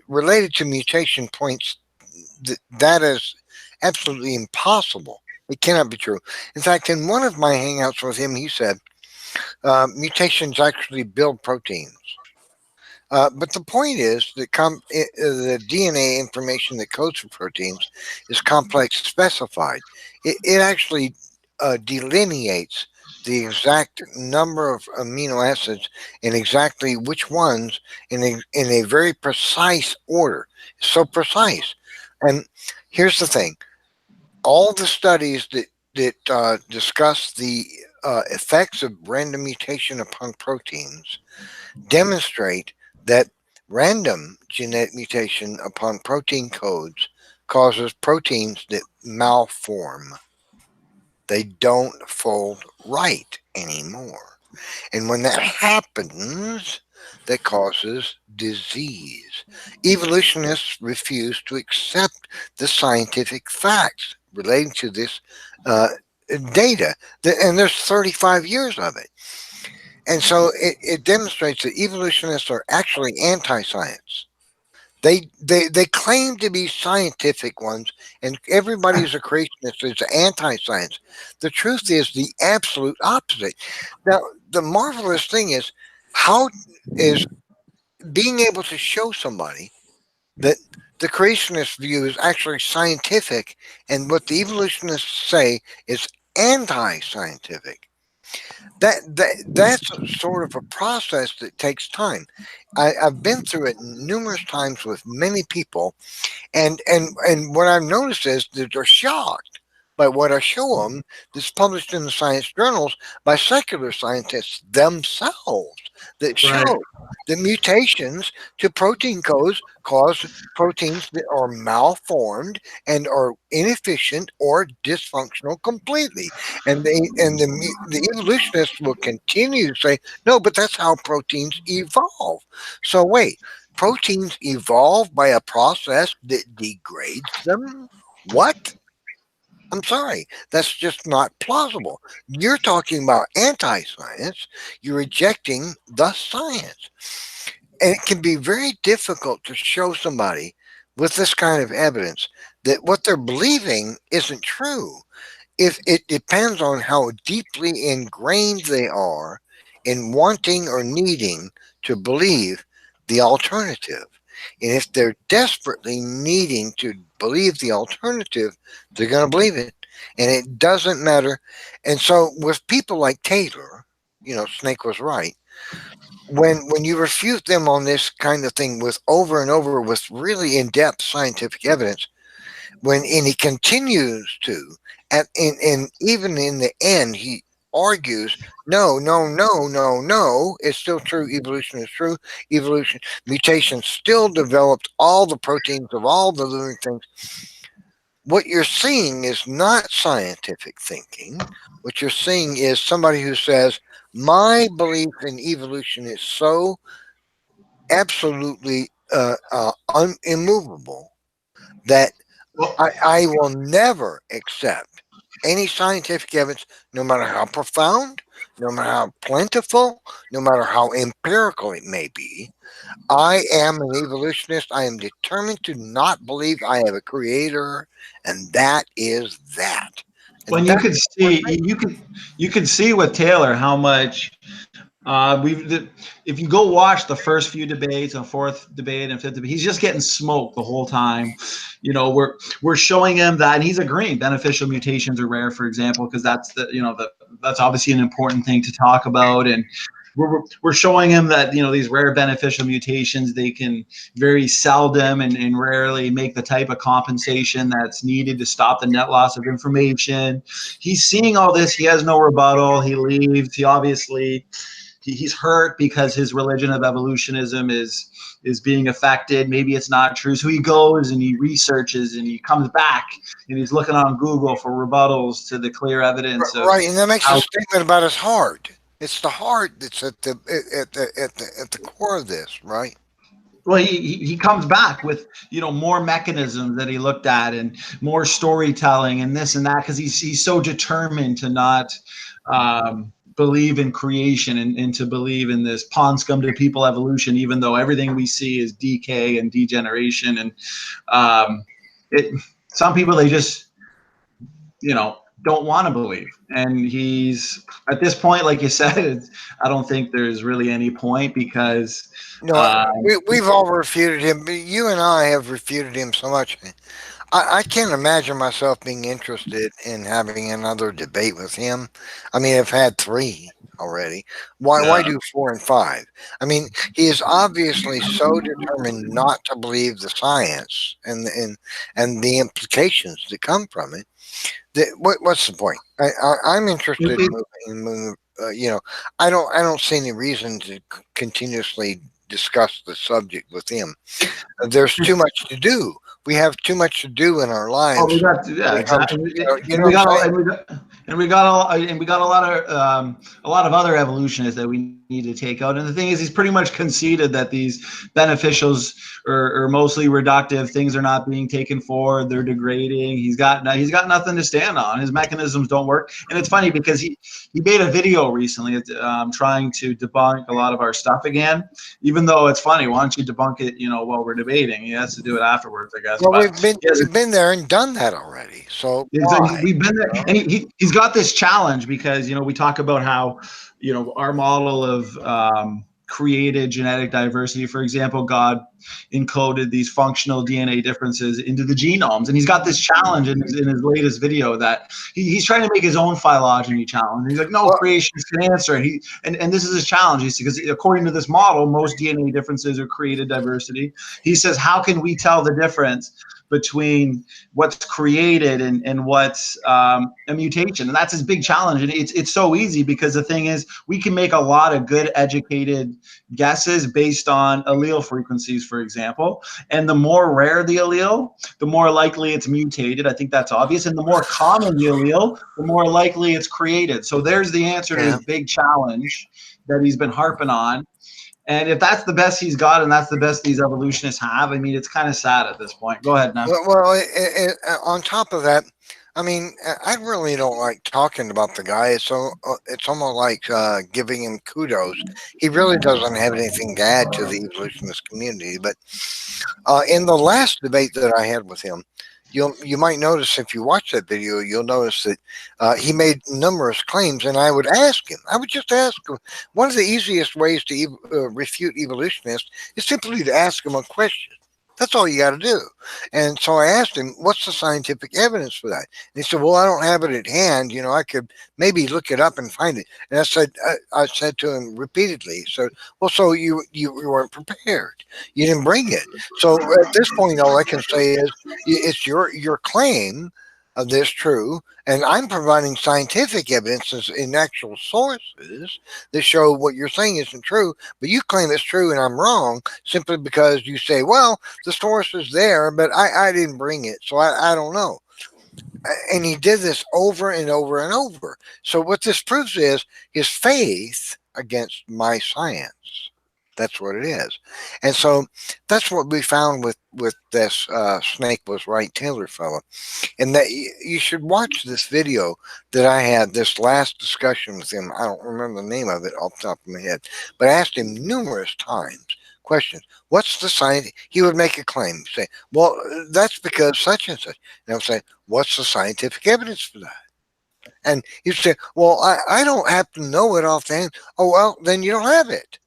related to mutation points that is absolutely impossible. It cannot be true. In fact, in one of my hangouts with him, he said mutations actually build proteins. But the point is that the DNA information that codes for proteins is complex specified. It actually delineates the exact number of amino acids and exactly which ones in a very precise order. So precise. And here's the thing. All the studies that discuss the effects of random mutation upon proteins demonstrate that random genetic mutation upon protein codes causes proteins that malform. They don't fold right anymore. And when that happens, that causes disease. Evolutionists refuse to accept the scientific facts relating to this data. And there's 35 years of it. And so it demonstrates that evolutionists are actually anti-science. They claim to be scientific ones, and everybody who's a creationist is anti-science. The truth is the absolute opposite. Now, the marvelous thing is, how is being able to show somebody that the creationist view is actually scientific, and what the evolutionists say is anti-scientific. That's sort of a process that takes time. I've been through it numerous times with many people, and what I've noticed is that they're shocked by what I show them that's published in the science journals by secular scientists themselves that show the mutations to protein codes cause proteins that are malformed and are inefficient or dysfunctional completely. And the evolutionists will continue to say, no, but that's how proteins evolve. So wait, proteins evolve by a process that degrades them? What? I'm sorry, that's just not plausible. You're talking about anti-science. You're rejecting the science. And it can be very difficult to show somebody with this kind of evidence that what they're believing isn't true. If it depends on how deeply ingrained they are in wanting or needing to believe the alternative. And if they're desperately needing to believe the alternative, they're going to believe it. And it doesn't matter. And so with people like Taylor, Snake was right. When you refute them on this kind of thing with over and over with really in-depth scientific evidence, and he continues to, and even in the end, he argues, no, it's still true. Evolution is true. Mutation still developed all the proteins of all the living things. What you're seeing is not scientific thinking. What you're seeing is somebody who says, my belief in evolution is so absolutely immovable that I will never accept any scientific evidence, no matter how profound, no matter how plentiful, no matter how empirical it may be. I am an evolutionist. I am determined to not believe I have a creator, and that is that. When you could see, you could see with Taylor how much if you go watch the first few debates and fourth debate and fifth debate, he's just getting smoked the whole time. We're showing him that, and he's agreeing beneficial mutations are rare, for example, because that's that's obviously an important thing to talk about. And we're showing him that these rare beneficial mutations, they can very seldom and rarely make the type of compensation that's needed to stop the net loss of information. He's seeing all this. He has no rebuttal. He leaves. He obviously he's hurt because his religion of evolutionism is being affected. Maybe it's not true. So he goes and he researches and he comes back and he's looking on Google for rebuttals to the clear evidence. Right, and that makes a statement about his heart. It's the heart that's at the core of this, right? Well, he comes back with more mechanisms that he looked at and more storytelling and this and that, because he's so determined to not believe in creation and to believe in this pond scum to people evolution, even though everything we see is decay and degeneration. And some people, they just don't want to believe. And he's at this point, like you said, I don't think there's really any point, because we've all refuted him. But you and I have refuted him so much. I can't imagine myself being interested in having another debate with him. I mean, I've had 3 already. Why do 4 and 5? I mean, he is obviously so determined not to believe the science and the implications that come from it. What's the point? I'm interested in I don't see any reason to continuously discuss the subject with him. There's too much to do. We have too much to do in our lives. Oh, we got exactly. And we got a lot of other evolutionists that we need to take out. And the thing is, he's pretty much conceded that these beneficials are mostly reductive. Things are not being taken forward. They're degrading. He's got nothing to stand on. His mechanisms don't work. And it's funny because he made a video recently trying to debunk a lot of our stuff again. Even though it's funny, why don't you debunk it? While we're debating, he has to do it afterwards, I guess. Well, we've been there and done that already. So we've been there, and he's got this challenge because we talk about how our model of created genetic diversity. For example, God encoded these functional DNA differences into the genomes, and he's got this challenge in his latest video that he's trying to make his own phylogeny challenge. He's like, no, creationists can answer it. And this is his challenge. Because according to this model, most DNA differences are created diversity. He says, how can we tell the difference between what's created and what's a mutation? And that's his big challenge. And it's so easy, because the thing is, we can make a lot of good educated guesses based on allele frequencies, for example. And the more rare the allele, the more likely it's mutated. I think that's obvious. And the more common the allele, the more likely it's created. So there's the answer to his big challenge that he's been harping on. And if that's the best he's got, and that's the best these evolutionists have, I mean, it's kind of sad at this point. Go ahead now. Well, on top of that, I mean, I really don't like talking about the guy. It's almost like giving him kudos. He really doesn't have anything to add to the evolutionist community. But in the last debate that I had with him, you might notice if you watch that video, you'll notice that he made numerous claims, and I would just ask him. One of the easiest ways to refute evolutionists is simply to ask them a question. That's all you got to do. And so I asked him, what's the scientific evidence for that? And he said, well, I don't have it at hand. I could maybe look it up and find it. And I said to him repeatedly, so, well, so you weren't prepared. You didn't bring it. So at this point, all I can say is it's your claim of this true, and I'm providing scientific evidence in actual sources that show what you're saying isn't true, but you claim it's true and I'm wrong simply because you say, well, the source is there, but I didn't bring it, so I don't know. And he did this over and over and over. So what this proves is his faith against my science. That's what it is. And so that's what we found with this Snake Was Right Taylor fellow. And that you should watch this video that I had, this last discussion with him. I don't remember the name of it off the top of my head, but I asked him numerous times questions. What's the science? He would make a claim, say, well, that's because such and such. And I would say, what's the scientific evidence for that? And he'd say, well, I don't happen to know it offhand. Oh, well, then you don't have it.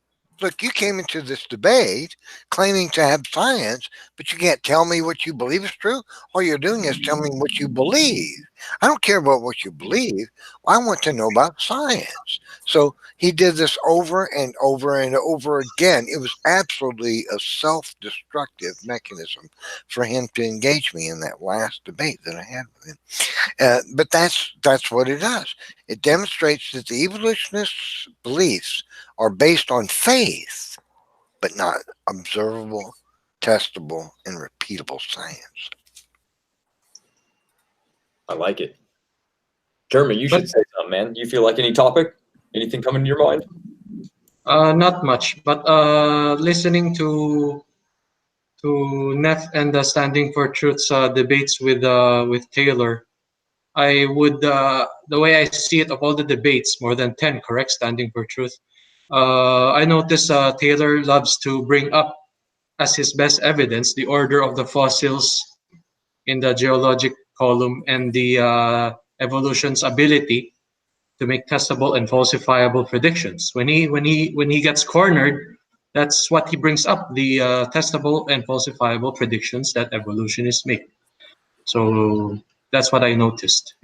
Look, you came into this debate claiming to have science, but you can't tell me what you believe is true. All you're doing is telling me what you believe. I don't care about what you believe. I want to know about science. So he did this over and over and over again. It was absolutely a self-destructive mechanism for him to engage me in that last debate that I had with him. But that's what it does. It demonstrates that the evolutionists' beliefs are based on faith, but not observable, testable, and repeatable science. I like it. Jeremy, you should say something, man. You feel like any topic? Anything coming to your mind? Not much, but listening to Neff and the Standing for Truth's debates with Taylor, I would the way I see it, of all the debates, more than 10, correct, Standing for Truth. I notice Taylor loves to bring up as his best evidence the order of the fossils in the geologic column and the evolution's ability to make testable and falsifiable predictions. When he gets cornered, that's what he brings up: the testable and falsifiable predictions that evolutionists make. So that's what I noticed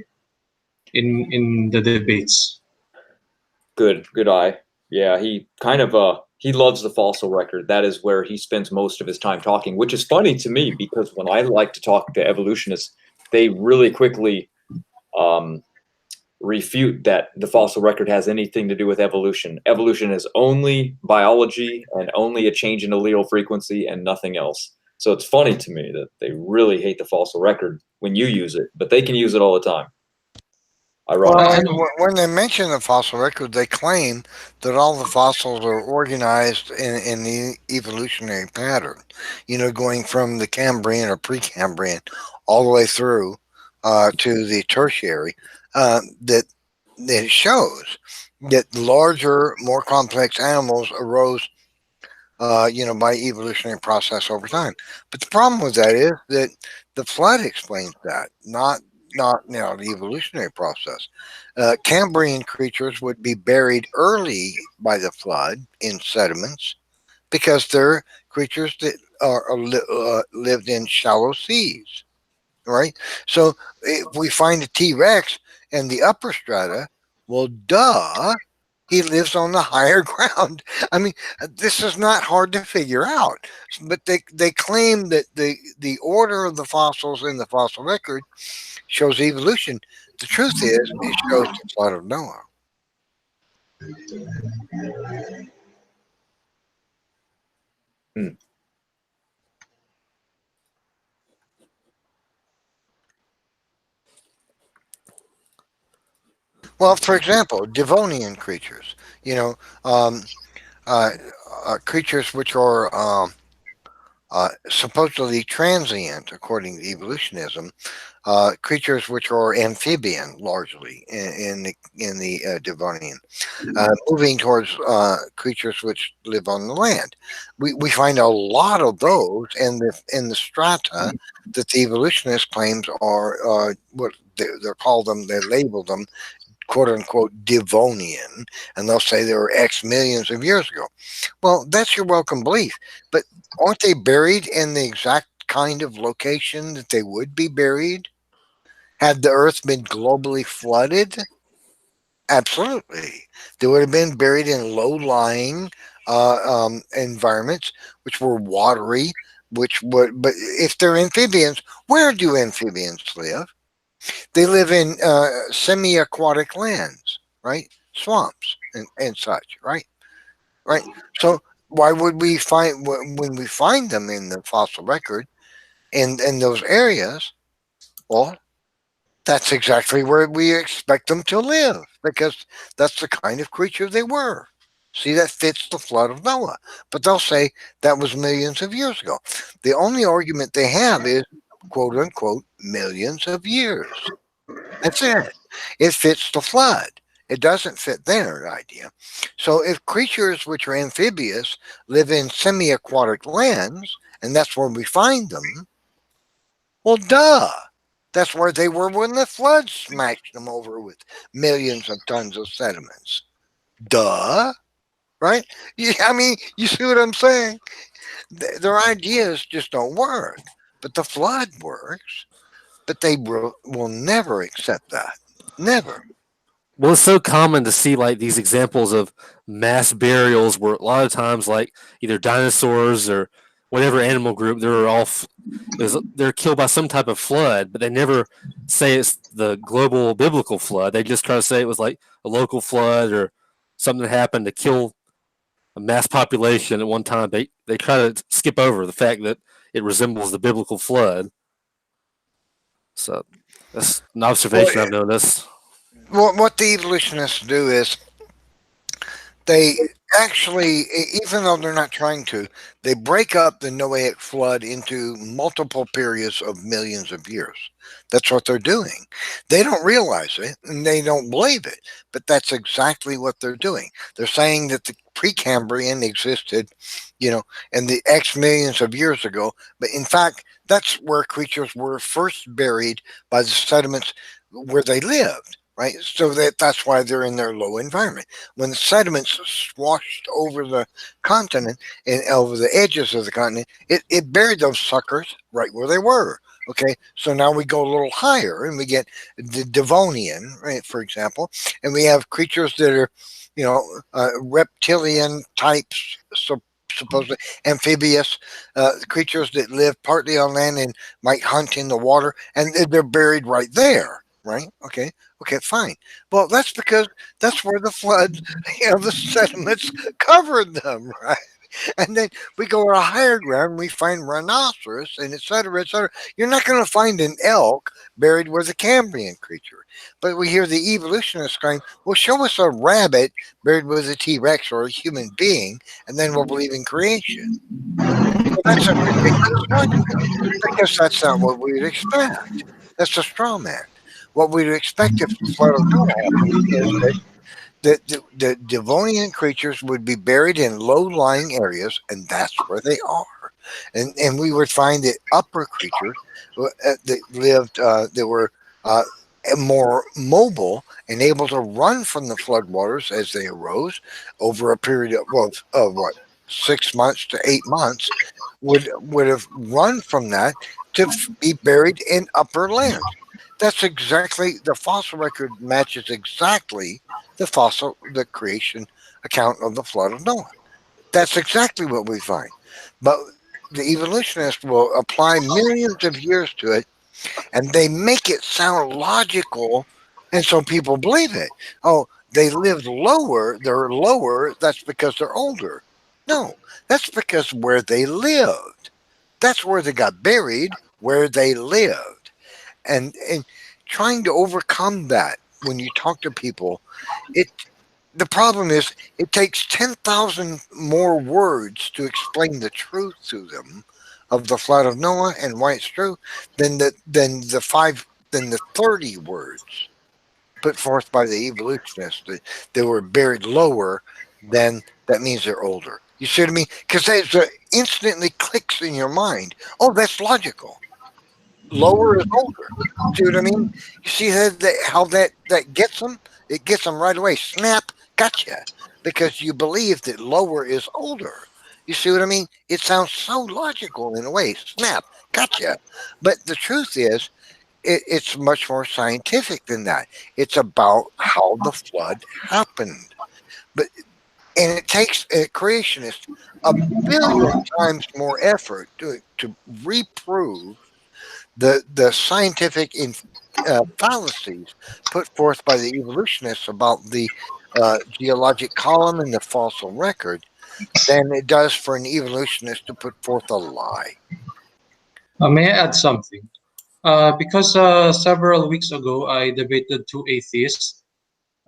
in the debates. Good eye. Yeah, he kind of he loves the fossil record. That is where he spends most of his time talking, which is funny to me because when I like to talk to evolutionists, they really quickly refute that the fossil record has anything to do with evolution. Evolution is only biology and only a change in allele frequency and nothing else. So it's funny to me that they really hate the fossil record when you use it, but they can use it all the time. Well, when they mention the fossil record, they claim that all the fossils are organized in the evolutionary pattern, going from the Cambrian or Precambrian all the way through to the tertiary, that it shows that larger, more complex animals arose, by evolutionary process over time. But the problem with that is that the flood explains that, not the evolutionary process. Cambrian creatures would be buried early by the flood in sediments because they're creatures that lived in shallow seas, right? So if we find a T-Rex in the upper strata, well, duh, he lives on the higher ground. I mean, this is not hard to figure out, but they claim that the order of the fossils in the fossil record shows evolution. The truth is, it shows the flood of Noah. Well, for example, Devonian creatures, creatures which are supposedly transient, according to evolutionism, creatures which are amphibian largely in the Devonian, moving towards creatures which live on the land. We find a lot of those in the strata that the evolutionist claims are what they're called them. They label them quote unquote Devonian, and they'll say they were X millions of years ago. Well, that's your welcome belief, but aren't they buried in the exact kind of location that they would be buried had the Earth been globally flooded? Absolutely. They would have been buried in low-lying environments, which were watery, which would, but if they're amphibians, where do amphibians live? They live in semi-aquatic lands, right? Swamps and such, right? Right. So why would we find when we find them in the fossil record in those areas? Well, that's exactly where we expect them to live because that's the kind of creature they were. See, that fits the flood of Noah. But they'll say that was millions of years ago. The only argument they have is quote unquote millions of years. That's it. It fits the flood. It doesn't fit their idea. So if creatures which are amphibious live in semi-aquatic lands, and that's where we find them, well, duh. That's where they were when the flood smashed them over with millions of tons of sediments. Duh. Right? Yeah, I mean, you see what I'm saying? Their ideas just don't work. But the flood works. But they will never accept that. Never. Well, it's so common to see like these examples of mass burials where a lot of times like either dinosaurs or whatever animal group they're killed by some type of flood, but they never say it's the global biblical flood. They just try to say it was like a local flood or something that happened to kill a mass population at one time. They try to skip over the fact that it resembles the biblical flood. So that's an observation I've noticed. What the evolutionists do is they actually, even though they're not trying to, they break up the Noahic flood into multiple periods of millions of years. That's what they're doing. They don't realize it and they don't believe it, but that's exactly what they're doing. They're saying that the Precambrian existed, in the X millions of years ago, but in fact, that's where creatures were first buried by the sediments where they lived. Right, so that's why they're in their low environment. When the sediments swashed over the continent and over the edges of the continent, it buried those suckers right where they were. Okay, so now we go a little higher and we get the Devonian, right, for example, and we have creatures that are, reptilian types, supposedly amphibious creatures that live partly on land and might hunt in the water, and they're buried right there. Right? Okay, fine. Well, that's because that's where the floods, the sediments covered them, right? And then we go to higher ground, we find rhinoceros, and et cetera, et cetera. You're not going to find an elk buried with a Cambrian creature. But we hear the evolutionists going, well, show us a rabbit buried with a T-Rex or a human being, and then we'll believe in creation. Well, that's a ridiculous argument because that's not what we would expect. That's a straw man. What we'd expect if the flood of Noah happened is that the Devonian creatures would be buried in low-lying areas, and that's where they are. And we would find that upper creatures that lived, that were more mobile and able to run from the floodwaters as they arose over a period of what, 6 months to 8 months, would have run from that to be buried in upper land. That's exactly, the fossil record matches exactly the creation account of the flood of Noah. That's exactly what we find. But the evolutionists will apply millions of years to it, and they make it sound logical, and so people believe it. Oh, they lived lower, they're lower, that's because they're older. No, that's because where they lived. That's where they got buried, where they lived. And trying to overcome that when you talk to people, the problem is it takes 10,000 more words to explain the truth to them of the flood of Noah and why it's true than the 30 words put forth by the evolutionists that were buried lower, then that means they're older. You see what I mean? Because it instantly clicks in your mind. Oh, that's logical. Lower is older. See what I mean? You see how that gets them? It gets them right away. Snap, gotcha. Because you believe that lower is older. You see what I mean? It sounds so logical in a way. Snap, gotcha. But the truth is, it's much more scientific than that. It's about how the flood happened. And it takes a creationist a billion times more effort to reprove the scientific fallacies put forth by the evolutionists about the geologic column and the fossil record than it does for an evolutionist to put forth a lie. May I add something? Because several weeks ago, I debated two atheists.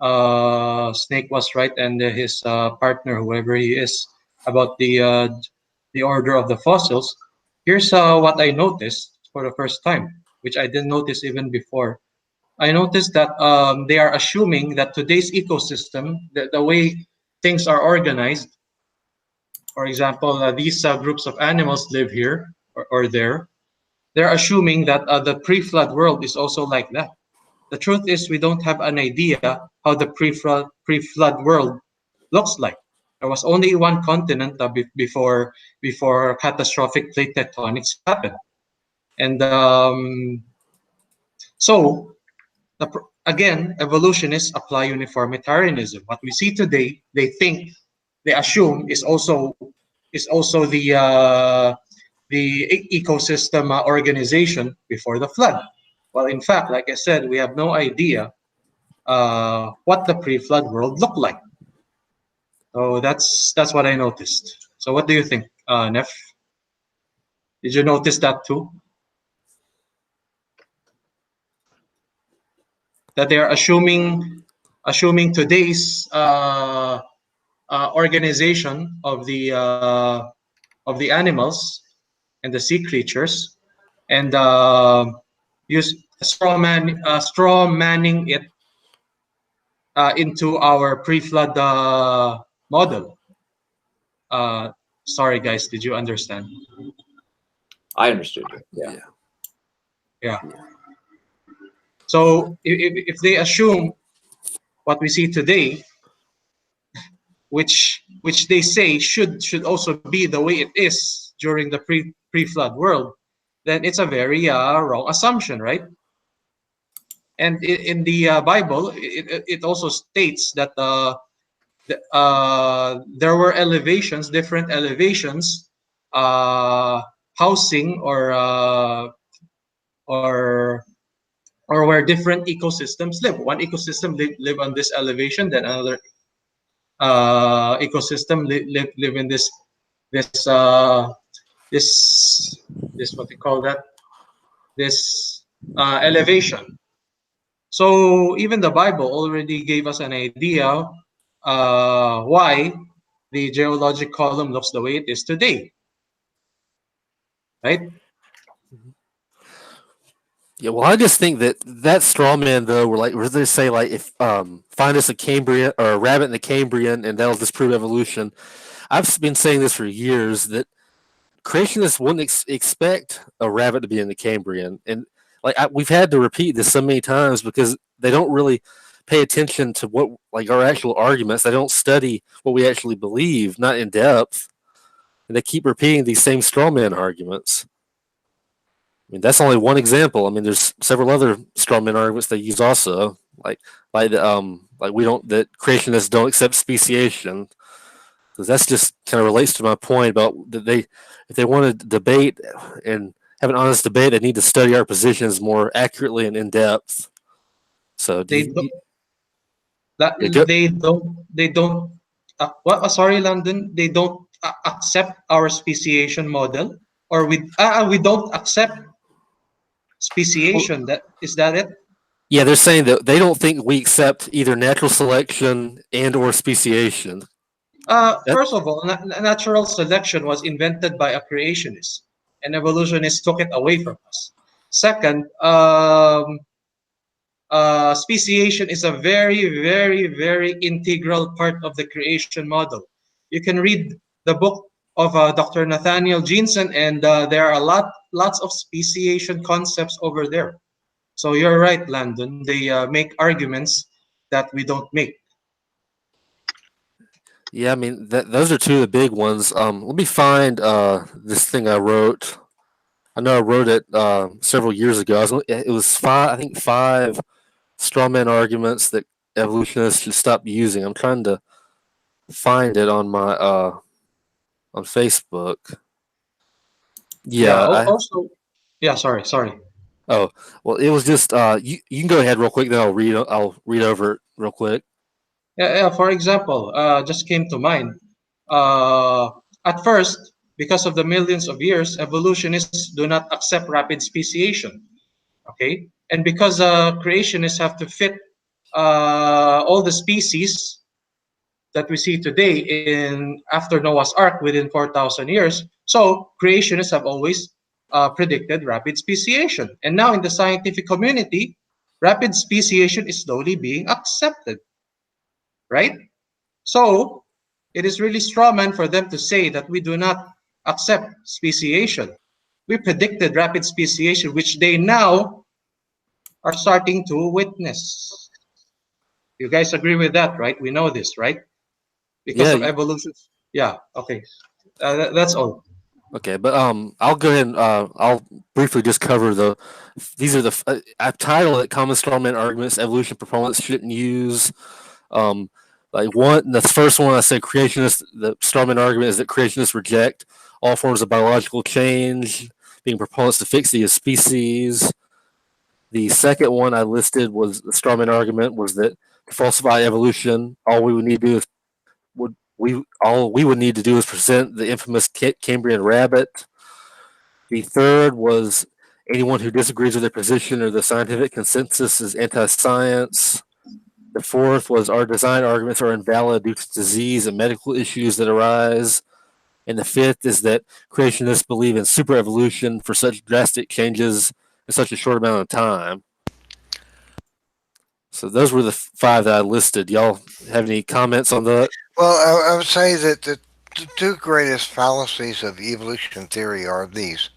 Snake was right, and his partner, whoever he is, about the order of the fossils. Here's what I noticed for the first time, which I didn't notice even before. I noticed that they are assuming that today's ecosystem, the way things are organized, for example, these groups of animals live here or there, they're assuming that the pre-flood world is also like that. The truth is, we don't have an idea how the pre-flood world looks like. There was only one continent before catastrophic plate tectonics happened, and so again, evolutionists apply uniformitarianism. What we see today, they assume is also the ecosystem organization before the flood. Well, in fact, like I said, we have no idea what the pre-flood world looked like. So that's what I noticed. So what do you think, Neff? Did you notice that too? That they are assuming today's organization of the animals and the sea creatures, and use straw manning it into our pre-flood model. Sorry, guys, did you understand? I understood you. Yeah. Yeah. So if they assume what we see today, which they say should also be the way it is during the pre-flood world, then it's a very wrong assumption, right? And in the Bible, it also states that there were elevations, different elevations, housing or where different ecosystems live. One ecosystem live on this elevation, then another ecosystem live in this what we call that, this elevation. So even the Bible already gave us an idea why the geologic column looks the way it is today, right? Yeah, well, I just think that straw man though, where they say like if find us a Cambrian or a rabbit in the Cambrian and that'll disprove evolution. I've been saying this for years that creationists wouldn't expect a rabbit to be in the Cambrian, and we've had to repeat this so many times because they don't really pay attention to what like our actual arguments. They don't study what we actually believe, not in depth, and they keep repeating these same straw man arguments. I mean, that's only one example. I mean, there's several other strawman arguments they use also, like we don't that creationists don't accept speciation, because that's just kind of relates to my point about that if they want to debate and have an honest debate, they need to study our positions more accurately and in depth. So They don't. What? Sorry, London. They don't accept our speciation model, or we don't accept speciation. That is that it? Yeah, they're saying that they don't think we accept either natural selection and or speciation. First of all, natural selection was invented by a creationist, and evolutionists took it away from us. Second, speciation is a very, very, very integral part of the creation model. You can read the book of Dr. Nathaniel Jeanson, and there are lots of speciation concepts over there. So you're right, Landon. They make arguments that we don't make. Yeah, I mean those are two of the big ones. Let me find this thing I wrote. I know I wrote it several years ago. It was five, I think five strawman arguments that evolutionists should stop using. I'm trying to find it on my on Facebook. Yeah. Yeah, Also, yeah. Sorry. oh well, it was just you can go ahead real quick. Then I'll read over it real quick. Yeah. For example, just came to mind. Uh, at first, because of the millions of years, evolutionists do not accept rapid speciation. Okay, and because creationists have to fit all the species that we see today in after Noah's Ark within 4,000 years. So creationists have always predicted rapid speciation. And now in the scientific community, rapid speciation is slowly being accepted, right? So it is really strawman for them to say that we do not accept speciation. We predicted rapid speciation, which they now are starting to witness. You guys agree with that, right? We know this, right? Because Yeah, of evolution. Yeah. Okay. That's all. okay, but I'll go ahead and I'll briefly just cover the. These are the I've titled it "Common Strawman Arguments Evolution Proponents Shouldn't Use." Um, like one, the first one I said creationists. The strawman argument is that creationists reject all forms of biological change, being proponents to fixity of species. The second one I listed was the strawman argument was that to falsify evolution, all we would need to do is all we would need to do is present the infamous Cambrian rabbit. The third was anyone who disagrees with their position or the scientific consensus is anti-science. The fourth was our design arguments are invalid due to disease and medical issues that arise. And the fifth is that creationists believe in super evolution for such drastic changes in such a short amount of time. So those were the five that I listed. Y'all have any comments on that? Well, I would say that the two greatest fallacies of evolution theory are these.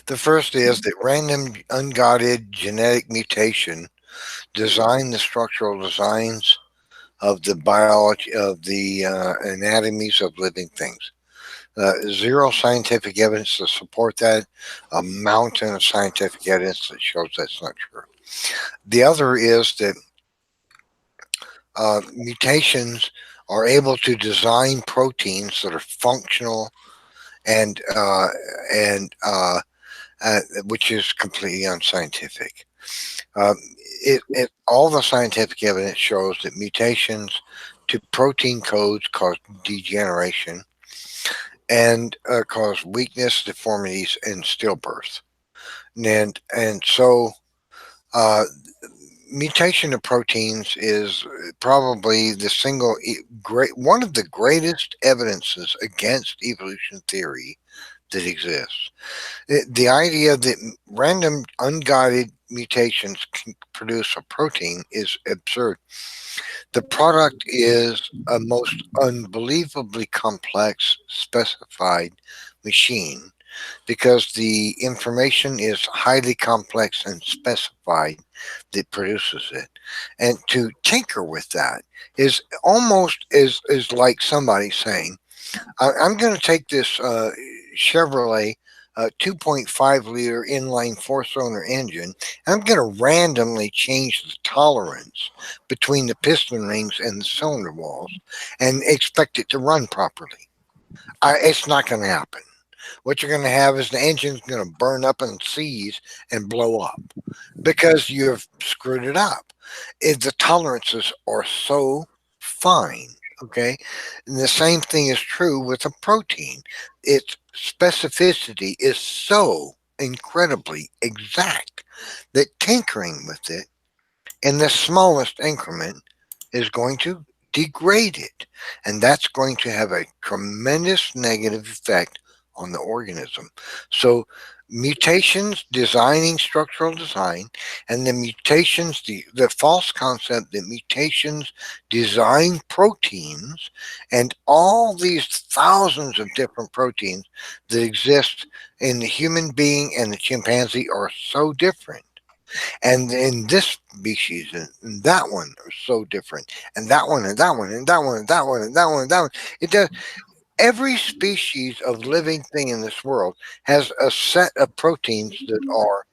The first is that random, unguided genetic mutation design the structural designs of the biology of the anatomies of living things. Zero scientific evidence to support that. A mountain of scientific evidence that shows that's not true. The other is that mutations are able to design proteins that are functional and which is completely unscientific. All the scientific evidence shows that mutations to protein codes cause degeneration and cause weakness, deformities, and stillbirth. And so mutation of proteins is probably the single one of the greatest evidences against evolution theory that exists. The idea that random unguided mutations can produce a protein is absurd. The product is a most unbelievably complex specified machine because the information is highly complex and specified that produces it. And to tinker with that is almost is like somebody saying, I'm going to take this Chevrolet 2.5 liter inline four-cylinder engine. I'm going to randomly change the tolerance between the piston rings and the cylinder walls and expect it to run properly. It's not going to happen. What you're going to have is the engine's going to burn up and seize and blow up because you've screwed it up. The tolerances are so fine. Okay. And the same thing is true with a protein. Its specificity is so incredibly exact that tinkering with it in the smallest increment is going to degrade it. And that's going to have a tremendous negative effect on the organism. So mutations, designing structural design, and the mutations, the false concept that mutations design proteins, and all these thousands of different proteins that exist in the human being and the chimpanzee are so different. And in this species, and that one are so different, and that one, and that one, and that one, and that one, and that one, and that one. It does. Every species of living thing in this world has a set of proteins that are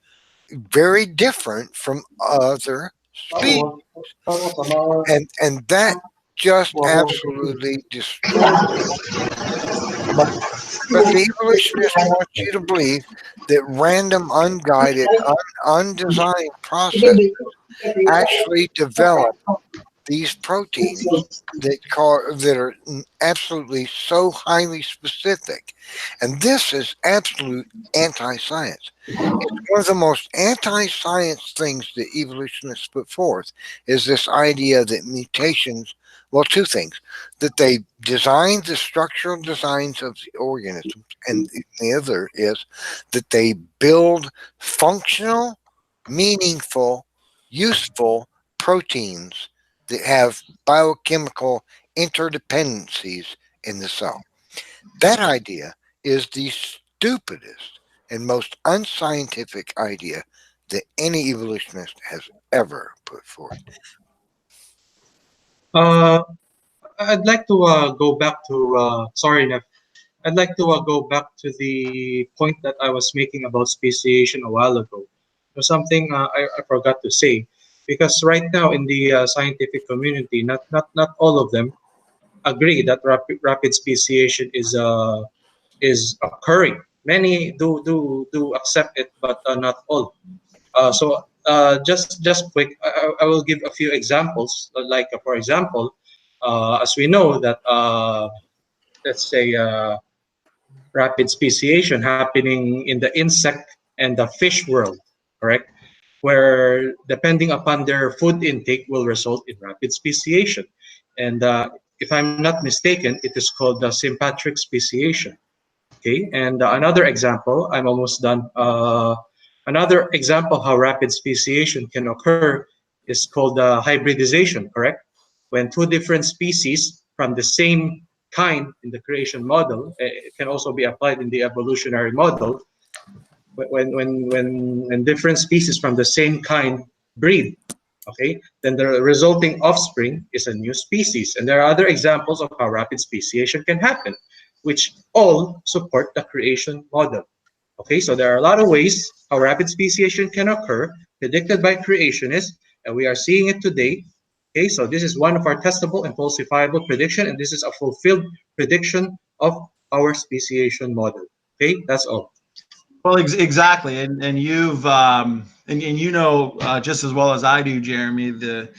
very different from other species, and that just absolutely destroys. But the evolutionists want you to believe that random, unguided, undesigned processes actually develop these proteins that are absolutely so highly specific. And this is absolute anti-science. It's one of the most anti-science things that evolutionists put forth is this idea that mutations, well, two things, that they design the structural designs of the organisms, and the other is that they build functional, meaningful, useful proteins that have biochemical interdependencies in the cell. That idea is the stupidest and most unscientific idea that any evolutionist has ever put forth. I'd like to go back to sorry, Neff. I'd like to go back to the point that I was making about speciation a while ago. There's something I forgot to say, because right now in the scientific community, not all of them agree that rapid speciation is occurring. Many do accept it, but not all. Just quick, I will give a few examples. Like for example, as we know that let's say rapid speciation happening in the insect and the fish world, correct? Where depending upon their food intake will result in rapid speciation. And if I'm not mistaken, it is called the sympatric speciation. Okay, and another example, I'm almost done. Another example how rapid speciation can occur is called hybridization, correct? When two different species from the same kind in the creation model, it can also be applied in the evolutionary model, when different species from the same kind breed, okay, then the resulting offspring is a new species. And there are other examples of how rapid speciation can happen, which all support the creation model. Okay, so there are a lot of ways how rapid speciation can occur, predicted by creationists, and we are seeing it today. Okay, so this is one of our testable and falsifiable prediction, and this is a fulfilled prediction of our speciation model. Okay, that's all. Well, exactly, and you've and you know just as well as I do, Jeremy, the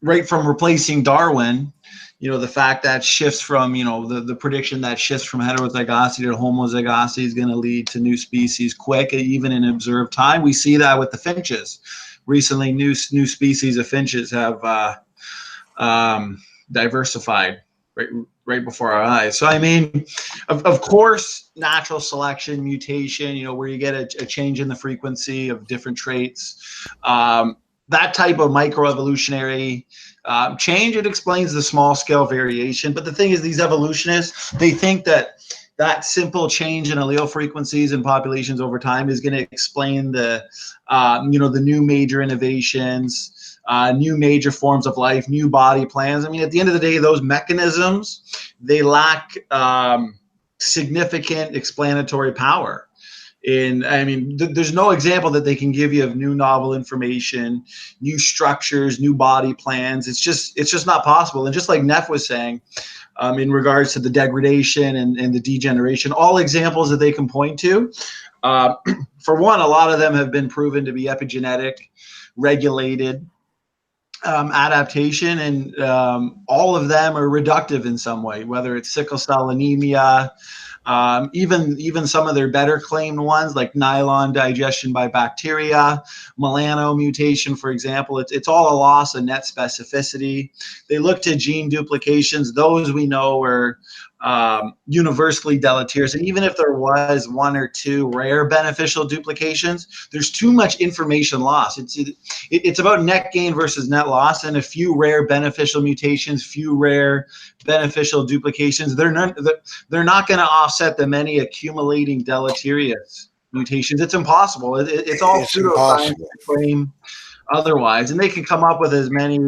right from replacing Darwin, you know, the fact that shifts from, you know, the prediction that shifts from heterozygosity to homozygosity is going to lead to new species quick, even in observed time. We see that with the finches. Recently, new species of finches have diversified right before our eyes. So I mean, of course, natural selection, mutation, you know, where you get a change in the frequency of different traits, that type of microevolutionary change, it explains the small scale variation. But the thing is, these evolutionists, they think that that simple change in allele frequencies in populations over time is going to explain the, you know, the new major innovations, new major forms of life, new body plans. I mean, at the end of the day, those mechanisms, they lack significant explanatory power. I mean, there's no example that they can give you of new novel information, new structures, new body plans. It's just not possible. And just like Neff was saying, in regards to the degradation and the degeneration, all examples that they can point to, for one, a lot of them have been proven to be epigenetic, regulated, adaptation, and all of them are reductive in some way, whether it's sickle cell anemia, even some of their better claimed ones like nylon digestion by bacteria, melano mutation, for example. It's all a loss of net specificity. They look to gene duplications. Those we know universally deleterious. And even if there was one or two rare beneficial duplications, there's too much information loss. It's about net gain versus net loss, and a few rare beneficial mutations, few rare beneficial duplications. They're not going to offset the many accumulating deleterious mutations. It's impossible. It's all pseudoscience to claim otherwise, and they can come up with as many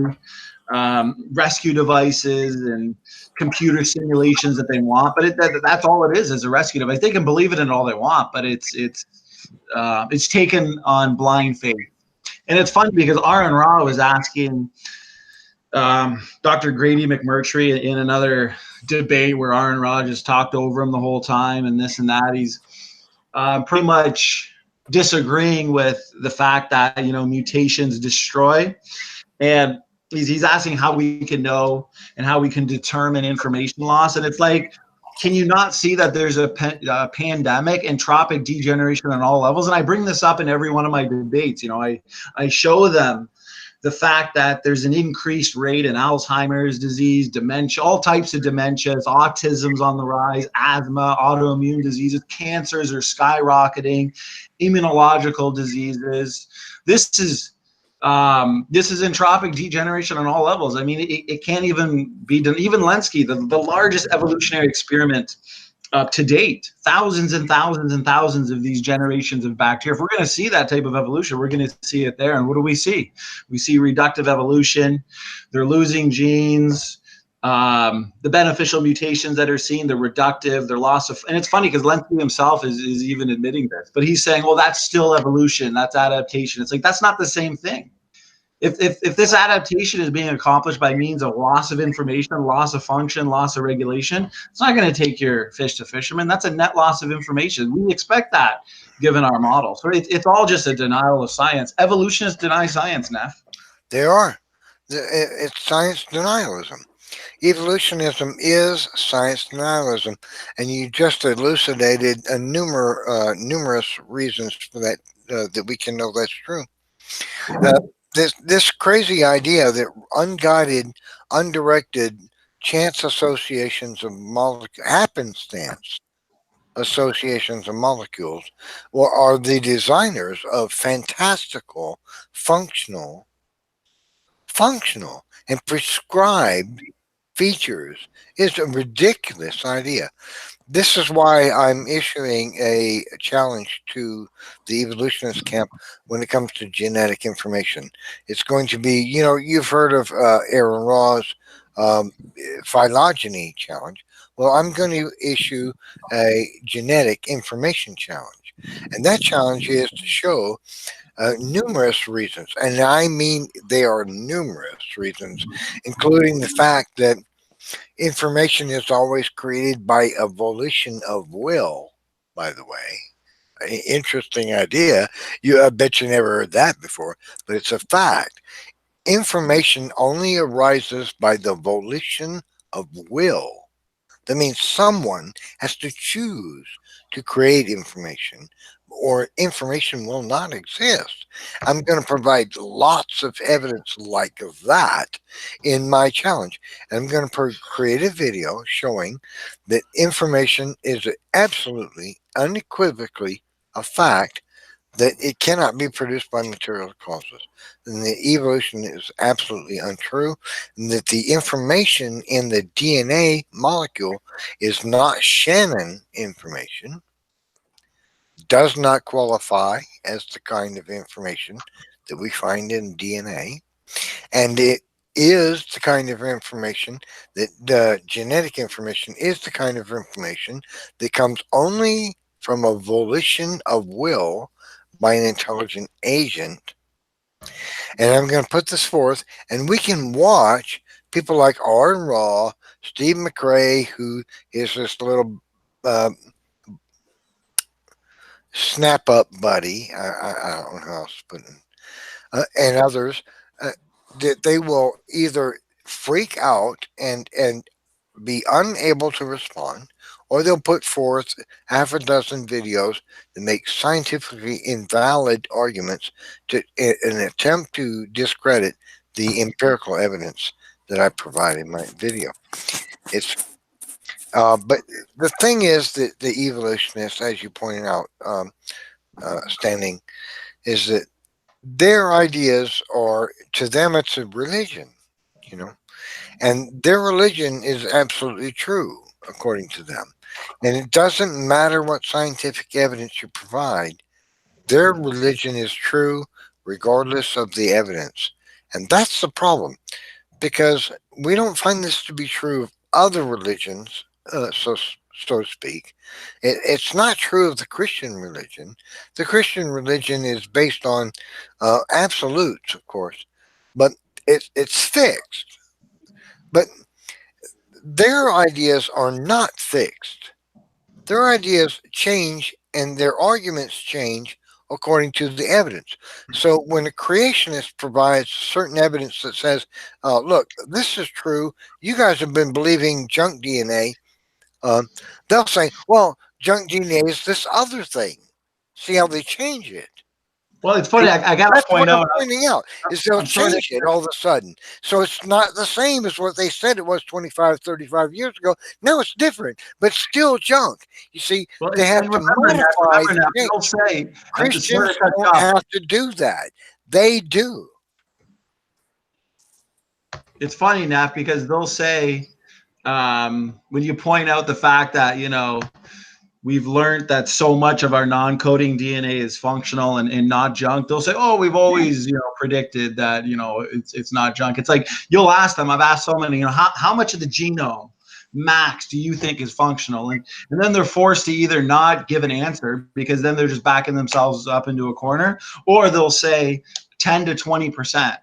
rescue devices and computer simulations that they want, but that's all it is a rescue device. They can believe it in all they want, but it's taken on blind faith. And it's funny because Aaron Ra was asking Dr. Grady McMurtry in another debate where Aaron Ra just talked over him the whole time and this and that. He's pretty much disagreeing with the fact that mutations destroy, and he's asking how we can know and how we can determine information loss. And it's like, can you not see that there's a pandemic, entropic degeneration on all levels? And I bring this up in every one of my debates. I show them the fact that there's an increased rate in Alzheimer's disease, dementia, all types of dementias, autism's on the rise, asthma, autoimmune diseases, cancers are skyrocketing, immunological diseases. This is entropic degeneration on all levels. I mean, it can't even be done. Even Lenski, the largest evolutionary experiment to date, thousands and thousands and thousands of these generations of bacteria. If we're going to see that type of evolution, we're going to see it there. And what do we see? We see reductive evolution. They're losing genes. The beneficial mutations that are seen, the reductive, their loss of, and it's funny because Lenski himself is even admitting this, but he's saying, well, that's still evolution, that's adaptation. It's like, that's not the same thing. If this adaptation is being accomplished by means of loss of information, loss of function, loss of regulation, it's not going to take your fish to fisherman. That's a net loss of information. We expect that given our model. So it's all just a denial of science. Evolutionists deny science, Neff. They are. It's science denialism. Evolutionism is science denialism, and you just elucidated numerous reasons for that that we can know that's true. This crazy idea that unguided, undirected chance associations of happenstance associations of molecules are the designers of fantastical, functional, and prescribed features is a ridiculous idea. This is why I'm issuing a challenge to the evolutionist camp when it comes to genetic information. It's going to be, you've heard of Aaron Ra's phylogeny challenge. Well, I'm going to issue a genetic information challenge. And that challenge is to show numerous reasons. And I mean, there are numerous reasons, including the fact that information is always created by a volition of will, by the way. Interesting idea. I bet you never heard that before, but it's a fact. Information only arises by the volition of will. That means someone has to choose to create information, or information will not exist. I'm going to provide lots of evidence like that in my challenge. And I'm going to create a video showing that information is absolutely, unequivocally a fact, that it cannot be produced by material causes. And the evolution is absolutely untrue, and that the information in the DNA molecule is not Shannon information, does not qualify as the kind of information that we find in DNA, and it is the kind of information that the genetic information is the kind of information that comes only from a volition of will by an intelligent agent. And I'm going to put this forth, and we can watch people like Aaron Ra, Steve McRae, who is this little snap up buddy. I don't know how else to put it, and others that they will either freak out and be unable to respond, or they'll put forth half a dozen videos that make scientifically invalid arguments to in an attempt to discredit the empirical evidence that I provide in my video. But the thing is that the evolutionists, as you pointed out, Standing, is that their ideas are, to them, it's a religion, you know, and their religion is absolutely true according to them. And it doesn't matter what scientific evidence you provide, their religion is true regardless of the evidence. And that's the problem, because we don't find this to be true of other religions, so to speak. It's not true of the Christian religion. The Christian religion is based on absolutes, of course, but it's fixed. But their ideas are not fixed. Their ideas change and their arguments change according to the evidence. So when a creationist provides certain evidence that says, look, this is true, you guys have been believing junk DNA, they'll say, well, junk DNA is this other thing. See how they change it? Well, it's funny. I got to That's what point I'm out. pointing out, is they'll change it all of a sudden. So it's not the same as what they said it was 25, 35 years ago. No, it's different, but still junk. You see, Well, they have and to modify the thing. they'll say, Christians don't have to do that. They do. It's funny, Naf, because they'll say, when you point out the fact that, you know, we've learned that so much of our non-coding DNA is functional and not junk, they'll say, oh, we've always, you know, predicted that, you know, it's not junk. It's like, you'll ask them, I've asked so many, you know, how much of the genome max do you think is functional? And then they're forced to either not give an answer, because then they're just backing themselves up into a corner, or they'll say 10 to 20%.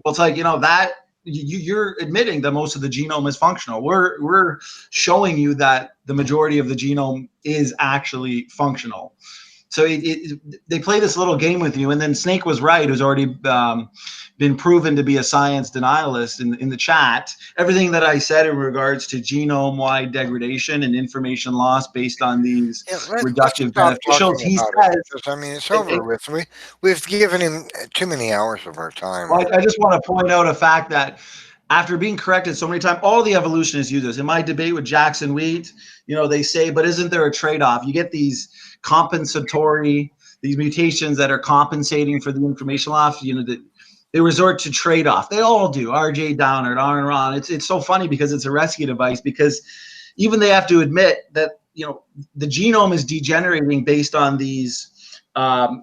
Well, it's like, you know, that you're admitting that most of the genome is functional. We're showing you that the majority of the genome is actually functional. So they play this little game with you. And then Snake was right, who's already been proven to be a science denialist in the chat. Everything that I said in regards to genome-wide degradation and information loss based on these reductive beneficials, he says, I mean, it's over with. We've given him too many hours of our time. Well, I just want to point out a fact that after being corrected so many times, all the evolutionists use this. In my debate with Jackson Wheat, you know, they say, but isn't there a trade-off? You get these compensatory, these mutations that are compensating for the information loss, you know, that they resort to trade-off. They all do. RJ Downard, Aaron Ron. It's so funny because it's a rescue device, because even they have to admit that, you know, the genome is degenerating based on these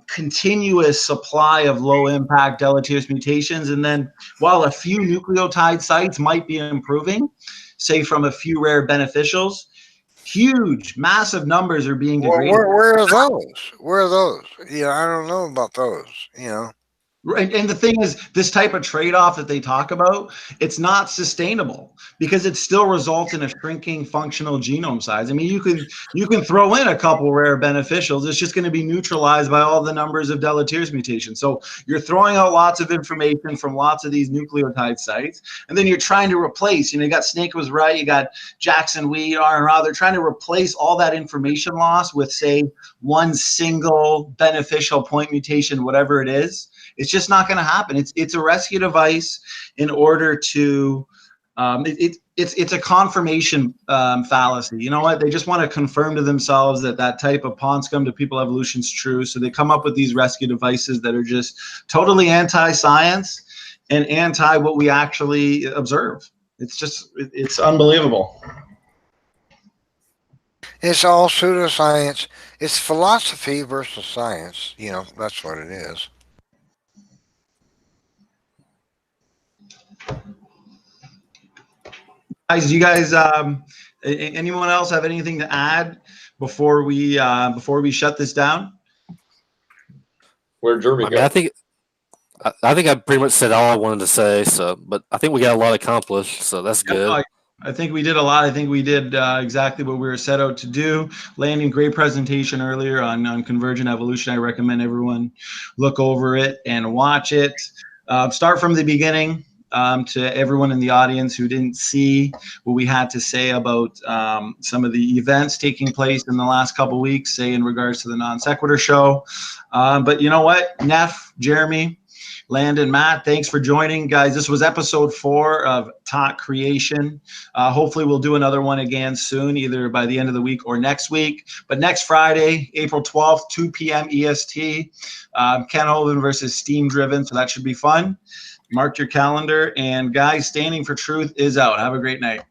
continuous supply of low impact deleterious mutations. And then while a few nucleotide sites might be improving, say from a few rare beneficials, huge, massive numbers are being degraded. Where are those? Where are those? Yeah, I don't know about those, you know. And the thing is, this type of trade-off that they talk about, it's not sustainable, because it still results in a shrinking functional genome size. I mean, you can throw in a couple rare beneficials. It's just going to be neutralized by all the numbers of deleterious mutations. So you're throwing out lots of information from lots of these nucleotide sites, and then you're trying to replace. You know, you got Snake was right. You got Jackson Wheat, Aaron Ra. They're trying to replace all that information loss with, say, one single beneficial point mutation, whatever it is. It's just not going to happen. It's a rescue device in order to it's a confirmation fallacy. You know what? They just want to confirm to themselves that type of pond scum to people evolution is true. So they come up with these rescue devices that are just totally anti-science and anti what we actually observe. It's unbelievable. It's all pseudoscience. It's philosophy versus science. You know, that's what it is. Guys, do you guys anyone else have anything to add before we shut this down? Where'd Jeremy go? I think I pretty much said all I wanted to say. So, but I think we got a lot accomplished. So that's good. I think we did a lot. I think we did exactly what we were set out to do. Landon, great presentation earlier on Convergent Evolution. I recommend everyone look over it and watch it. Start from the beginning. To everyone in the audience who didn't see what we had to say about some of the events taking place in the last couple of weeks, say in regards to the Non Sequitur show. But you know what, Neff, Jeremy, Landon, Matt, thanks for joining, guys. This was episode 4 of Talk Creation. Hopefully we'll do another one again soon, either by the end of the week or next week. But next Friday, April 12th, 2 p.m. EST, Ken Hovind versus Steam Driven, so that should be fun. Mark your calendar. And guys, Standing for Truth is out. Have a great night.